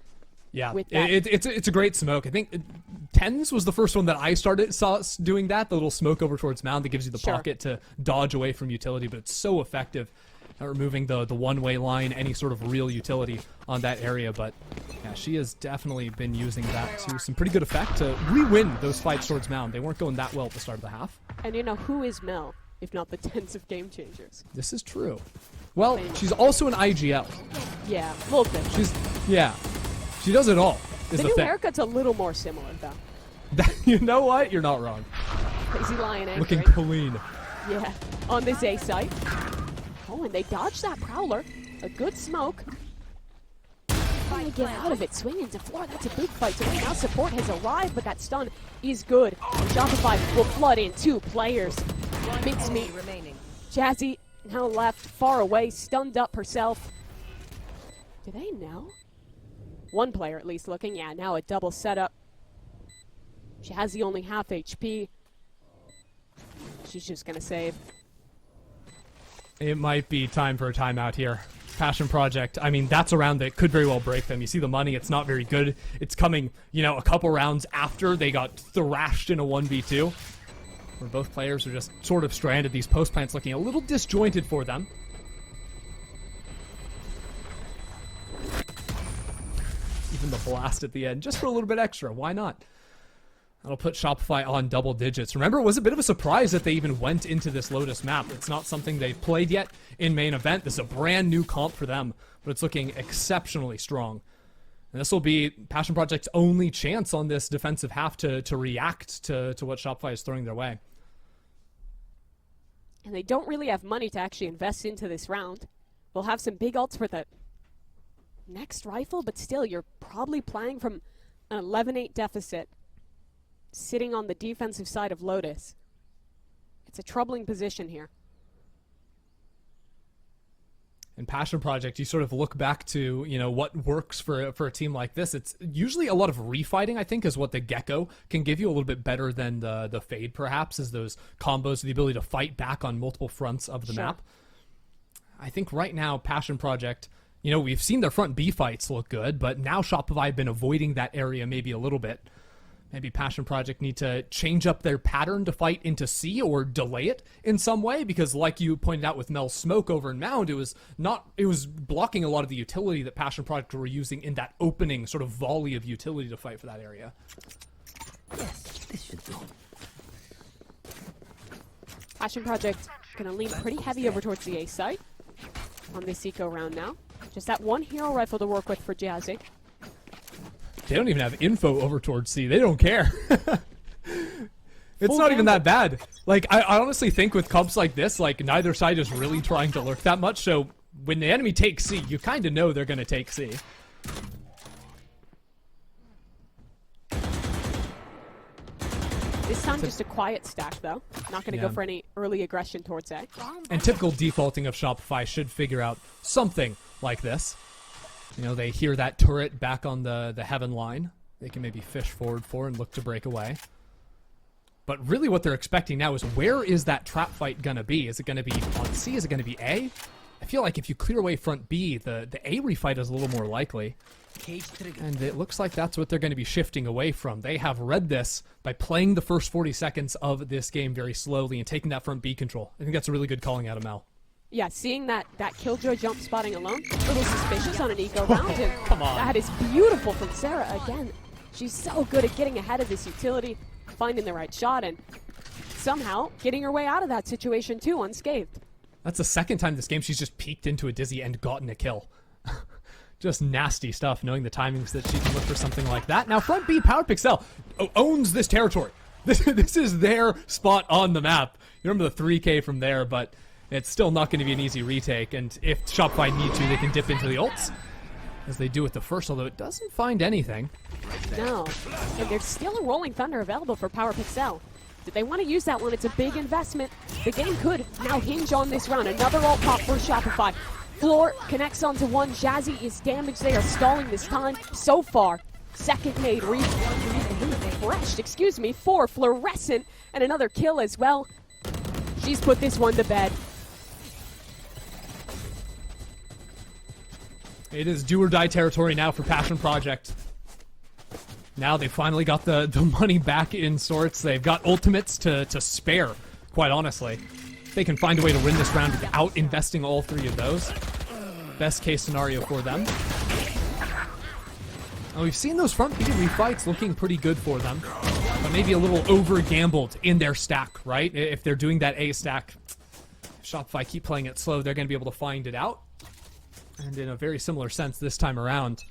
Yeah, it's a great smoke. I think Tens was the first one that I saw doing that, the little smoke over towards Mound that gives you the pocket to dodge away from utility, but it's so effective at removing the one-way line, any sort of real utility on that area. But yeah, she has definitely been using that to some pretty good effect to re-win those fights towards Mound. They weren't going that well at the start of the half. And you know, who is Mel, if not the Tens of Game Changers? This is true. Well, she's also an IGL. Yeah, a little bit. She does it all. The new haircut's a little more similar, though. You know what? You're not wrong. Lazy Lion anchoring. Looking clean. Yeah, on this A site. Oh, and they dodge that Prowler. A good smoke. Trying to get out of it. Swing into floor. That's a big fight. So now support has arrived, but that stun is good. And Shopify will flood in 2 players. Mix me. Jazzy now left far away, stunned up herself. Do they know? One player at least looking. Yeah, now a double setup. Jazzy only half HP. She's just gonna save. It might be time for a timeout here. Passion Project, I mean, that's a round that could very well break them. You see the money, it's not very good. It's coming, you know, a couple rounds after they got thrashed in a 1v2, where both players are just sort of stranded. These post plants looking a little disjointed for them. Even the blast at the end, just for a little bit extra. Why not? That'll put Shopify on double digits. Remember, it was a bit of a surprise that they even went into this Lotus map. It's not something they've played yet in main event. This is a brand new comp for them, but it's looking exceptionally strong. And this will be Passion Project's only chance on this defensive half to react to what Shopify is throwing their way. And they don't really have money to actually invest into this round. We'll have some big ults for the next rifle, but still, you're probably playing from an 11-8 deficit, sitting on the defensive side of Lotus. It's a troubling position here. In Passion Project, you sort of look back to, you know, what works for a team like this. It's usually a lot of refighting, I think, is what the Gecko can give you a little bit better than the Fade, perhaps, is those combos, the ability to fight back on multiple fronts of the map. I think right now, Passion Project, you know, we've seen their front B fights look good, but now Shopify have been avoiding that area maybe a little bit. Maybe Passion Project need to change up their pattern to fight into C or delay it in some way, because like you pointed out with Mel's smoke over in Mound, it was blocking a lot of the utility that Passion Project were using in that opening sort of volley of utility to fight for that area. Yes, this should do. Passion Project gonna lean pretty heavy over towards the A site on this eco round now. Just that one hero rifle to work with for Jazzy. They don't even have info over towards C. They don't care. It's not even that bad. Like, I honestly think with comps like this, like, neither side is really trying to lurk that much, so when the enemy takes C, you kind of know they're going to take C. This time just a quiet stack, though. Not going to go for any early aggression towards A. And typical defaulting of Shopify should figure out something like this. You know, they hear that turret back on the heaven line. they can maybe fish forward for and look to break away. But really what they're expecting now is, where is that trap fight going to be? Is it going to be on C? Is it going to be A? I feel like if you clear away front B, the A refight is a little more likely. And it looks like that's what they're going to be shifting away from. They have read this by playing the first 40 seconds of this game very slowly and taking that front B control. I think that's a really good calling out of Mel. Yeah, seeing that Killjoy jump spotting alone, a little suspicious on an eco round. And come on. That is beautiful from Sarah. Again, she's so good at getting ahead of this utility, finding the right shot, and somehow getting her way out of that situation too, unscathed. That's the second time this game she's just peeked into a dizzy and gotten a kill. Just nasty stuff, knowing the timings that she can look for something like that. Now, front B, PowerPixel owns this territory. This is their spot on the map. You remember the 3K from there, but it's still not going to be an easy retake. And if Shopify need to, they can dip into the ults, as they do with the first, although it doesn't find anything. No, and there's still a Rolling Thunder available for PowerPixel. Did they want to use that one? It's a big investment. The game could now hinge on this round. Another ult pop for Shopify. Floor connects onto one. Jazzy is damaged. They are stalling this time so far. Second nade refreshed, for Fluorescent, and another kill as well. She's put this one to bed. It is do or die territory now for Passion Project. Now they finally got the money back in sorts. They've got ultimates to spare, quite honestly. They can find a way to win this round without investing all three of those. Best case scenario for them. Now, we've seen those front B refights looking pretty good for them, but maybe a little over-gambled in their stack, right? If they're doing that A stack, Shopify keep playing it slow, they're going to be able to find it out. And in a very similar sense this time around,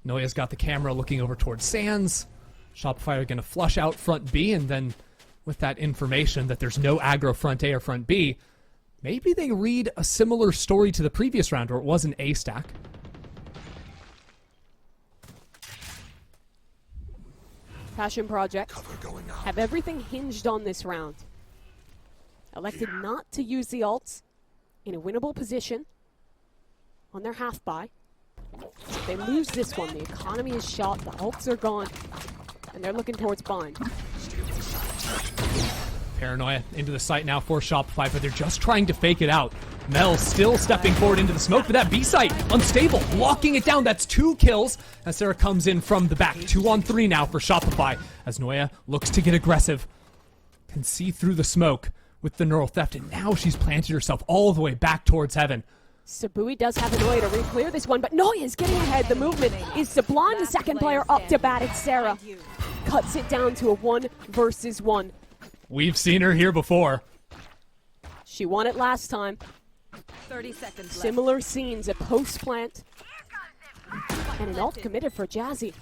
Noya's got the camera looking over towards Sands. Shopify are going to flush out front B, and then with that information that there's no aggro front A or front B, maybe they read a similar story to the previous round where it was an A stack. Passion Project have everything hinged on this round. Elected not to use the ults in a winnable position on their half buy. If they lose this one, the economy is shot, the ults are gone, and they're looking towards bind. Paranoia into the site now for Shopify, but they're just trying to fake it out. Mel still stepping forward into the smoke for that B site. Unstable, locking it down. That's 2 kills as Sarah comes in from the back. 2-on-3 now for Shopify as Noya looks to get aggressive. Can see through the smoke with the neural theft, and now she's planted herself all the way back towards heaven. Sabui does have a Noya to re-clear this one, but Noya is getting ahead. The movement is sublime. The second player up to bat. It's Sarah. Cuts it down to a 1 versus 1. We've seen her here before. She won it last time. 30 seconds left. Similar scenes, a post plant. And an ult committed for Jazzy.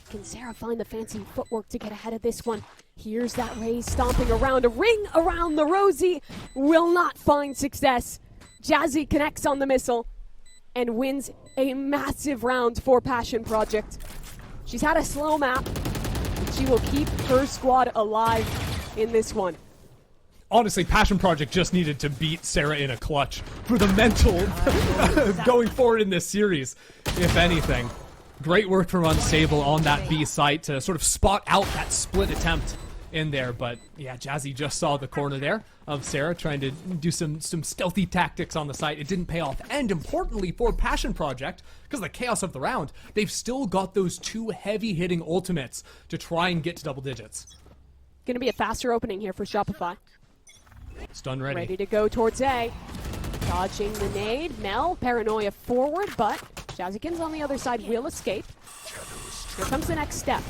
Can Sarah find the fancy footwork to get ahead of this one? Here's that Raze stomping around. A ring around the Rosie. Will not find success. Jazzy connects on the missile and wins a massive round for Passion Project. She's had a slow map. She will keep her squad alive in this one. Honestly, Passion Project just needed to beat Sarah in a clutch for the mental going forward in this series, if anything. Great work from Unstable on that B site to sort of spot out that split attempt in there. But yeah, Jazzy just saw the corner there of Sarah trying to do some stealthy tactics on the site. It didn't pay off. And importantly for Passion Project, because of the chaos of the round, they've still got those 2 heavy-hitting ultimates to try and get to double digits. Going to be a faster opening here for Shopify. Stun ready. Ready to go towards A. Dodging the nade. Mel, Paranoia forward, but Jazzykins on the other side will escape. Here comes the next step.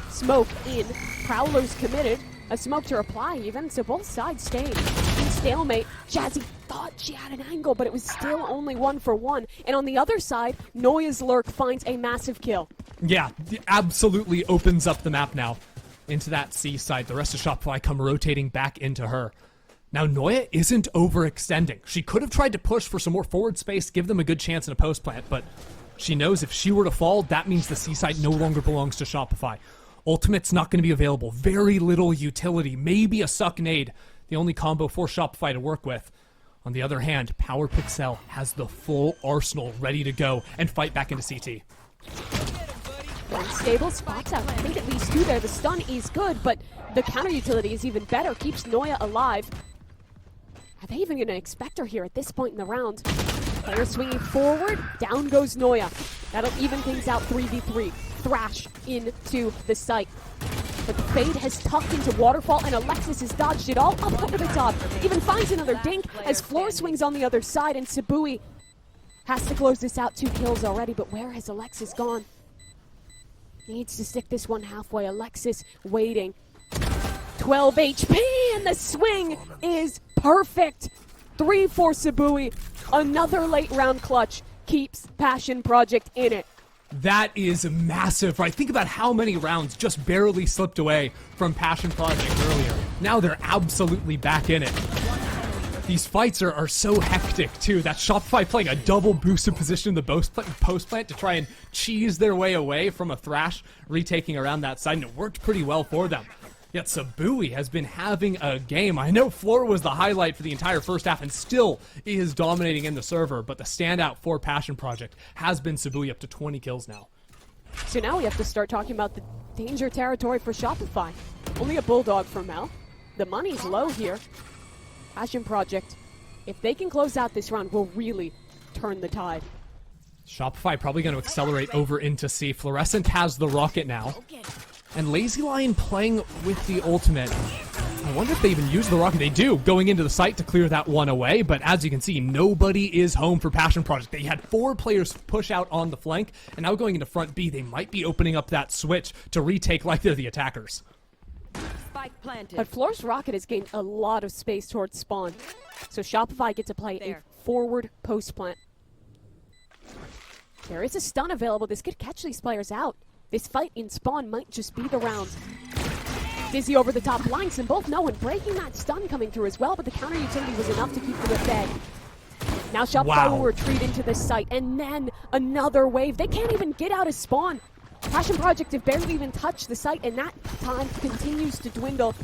Smoke in. Prowler's committed. A smoke to reply even, so both sides stayed in stalemate. Jazzy thought she had an angle, but it was still only 1 for 1. And on the other side, Noya's Lurk finds a massive kill. Yeah, absolutely opens up the map now into that C side. The rest of Shopify come rotating back into her. Now, Noya isn't overextending. She could have tried to push for some more forward space, give them a good chance in a post plant, but she knows if she were to fall, that means the C side no longer belongs to Shopify. Ultimate's not going to be available. Very little utility. Maybe a suck nade. The only combo for Shopify to work with. On the other hand, PowerPixel has the full arsenal ready to go and fight back into CT. Unstable spots out, I think at least 2 there. The stun is good, but the counter utility is even better, keeps Noya alive. Are they even going to expect her here at this point in the round? Player swinging forward, down goes Noya. That'll even things out 3v3. Thrash into the site. But the Fade has tucked into Waterfall, and Alexis has dodged it all up over the top. Even finds another dink as Floor swings on the other side, and Sabui has to close this out. 2 kills already, but where has Alexis gone? Needs to stick this one halfway. Alexis waiting. 12 HP, and the swing is perfect. 3 for Sabui. Another late round clutch keeps Passion Project in it. That is massive, right? Think about how many rounds just barely slipped away from Passion Project earlier. Now they're absolutely back in it. These fights are so hectic, too. That Shopify playing a double boosted position in the post plant to try and cheese their way away from a Thrash retaking around that side, and it worked pretty well for them. Yet Sabui has been having a game. I know Floor was the highlight for the entire first half and still is dominating in the server, but the standout for Passion Project has been Sabui, up to 20 kills now. So now we have to start talking about the danger territory for Shopify. Only a Bulldog for Mel. The money's low here. Passion Project, if they can close out this round, will really turn the tide. Shopify probably going to accelerate over into C. Fluorescent has the rocket now. And Lazy Lion playing with the ultimate. I wonder if they even use the rocket. They do, going into the site to clear that one away. But as you can see, nobody is home for Passion Project. They had 4 players push out on the flank. And now going into front B, they might be opening up that switch to retake like they're the attackers. Spike planted. But Floor's rocket has gained a lot of space towards spawn. So Shopify get to play a forward post plant. There is a stun available. This could catch these players out. This fight in spawn might just be the round. Dizzy over the top, blinds them both. No one breaking that stun coming through as well, but the counter utility was enough to keep them at bay. Now Shopify will retreat into the site, and then another wave. They can't even get out of spawn. Passion Project have barely even touched the site, and that time continues to dwindle.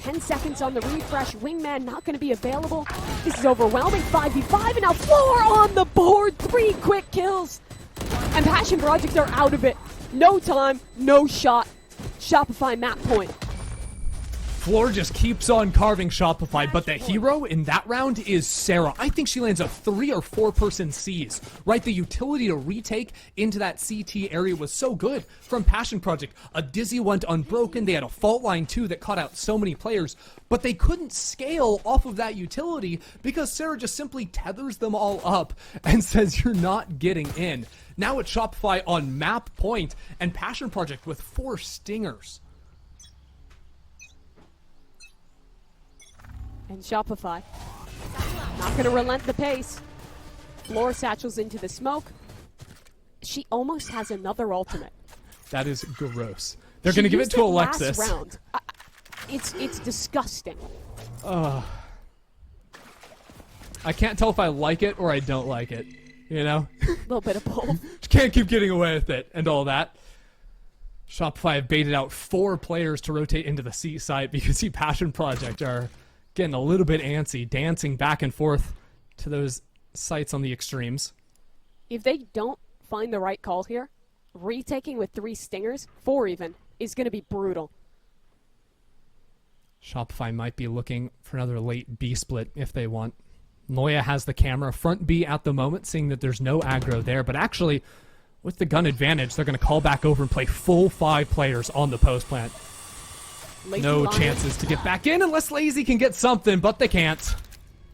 10 seconds on the refresh. Wingman not going to be available. This is overwhelming. 5v5, and now Floor on the board. 3 quick kills. And Passion Project are out of it. No time, no shot. Shopify map point. Floor just keeps on carving Shopify, but the hero in that round is Sarah. I think she lands a 3 or 4 person C's, right? The utility to retake into that CT area was so good from Passion Project. A Dizzy went unbroken. They had a fault line too that caught out so many players, but they couldn't scale off of that utility because Sarah just simply tethers them all up and says, you're not getting in. Now it's Shopify on map point and Passion Project with 4 stingers. And Shopify not going to relent the pace. Floor satchels into the smoke. She almost has another ultimate. That is gross. They're going to give it to Alexis. Last round. It's disgusting. I can't tell if I like it or I don't like it. You know? A little bit of both. Can't keep getting away with it and all that. Shopify have baited out 4 players to rotate into the C site because see Passion Project are getting a little bit antsy, dancing back and forth to those sites on the extremes. If they don't find the right call here, retaking with 3 stingers, 4 even, is going to be brutal. Shopify might be looking for another late B split if they want. Noya has the camera front B at the moment, seeing that there's no aggro there, but actually, with the gun advantage, they're going to call back over and play full 5 players on the post plant. No chances to get back in unless Lazy can get something, but they can't.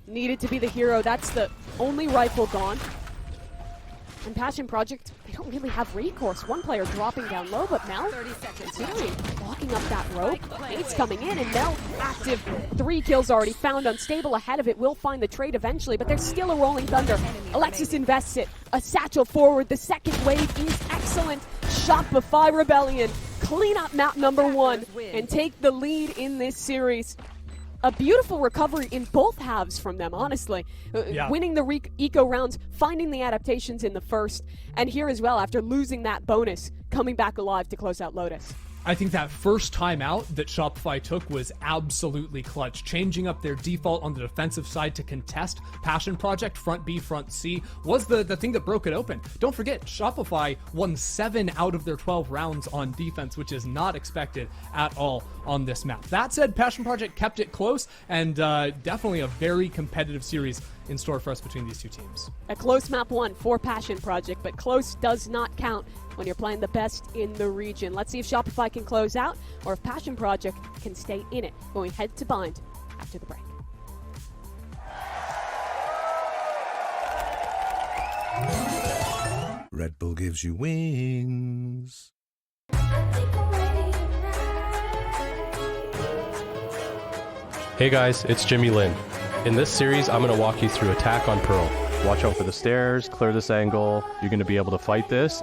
Needed to be the hero. That's the only rifle gone. And Passion Project, they don't really have recourse. 1 player dropping down low, but Mel, considering blocking up that rope. Nate's coming in, and Mel active. 3 kills already found. Unstable ahead of it. Will find the trade eventually, but there's still a rolling thunder. Alexis invests it. A satchel forward. The second wave is excellent. Shopify Rebellion clean up map number 1 and take the lead in this series. A beautiful recovery in both halves from them, honestly. Winning the eco rounds, finding the adaptations in the first, and here as well, after losing that bonus, coming back alive to close out Lotus. I think that first time out that Shopify took was absolutely clutch. Changing up their default on the defensive side to contest Passion Project, front B, front C, was the thing that broke it open. Don't forget, Shopify won 7 out of their 12 rounds on defense, which is not expected at all on this map. That said, Passion Project kept it close, and definitely a very competitive series in store for us between these two teams. A close map 1 for Passion Project, but close does not count when you're playing the best in the region. Let's see if Shopify can close out or if Passion Project can stay in it when we head to Bind after the break. Red Bull gives you wings. Hey guys, it's Jimmy Lin. In this series, I'm going to walk you through attack on Pearl. Watch out for the stairs, clear this angle. You're going to be able to fight this.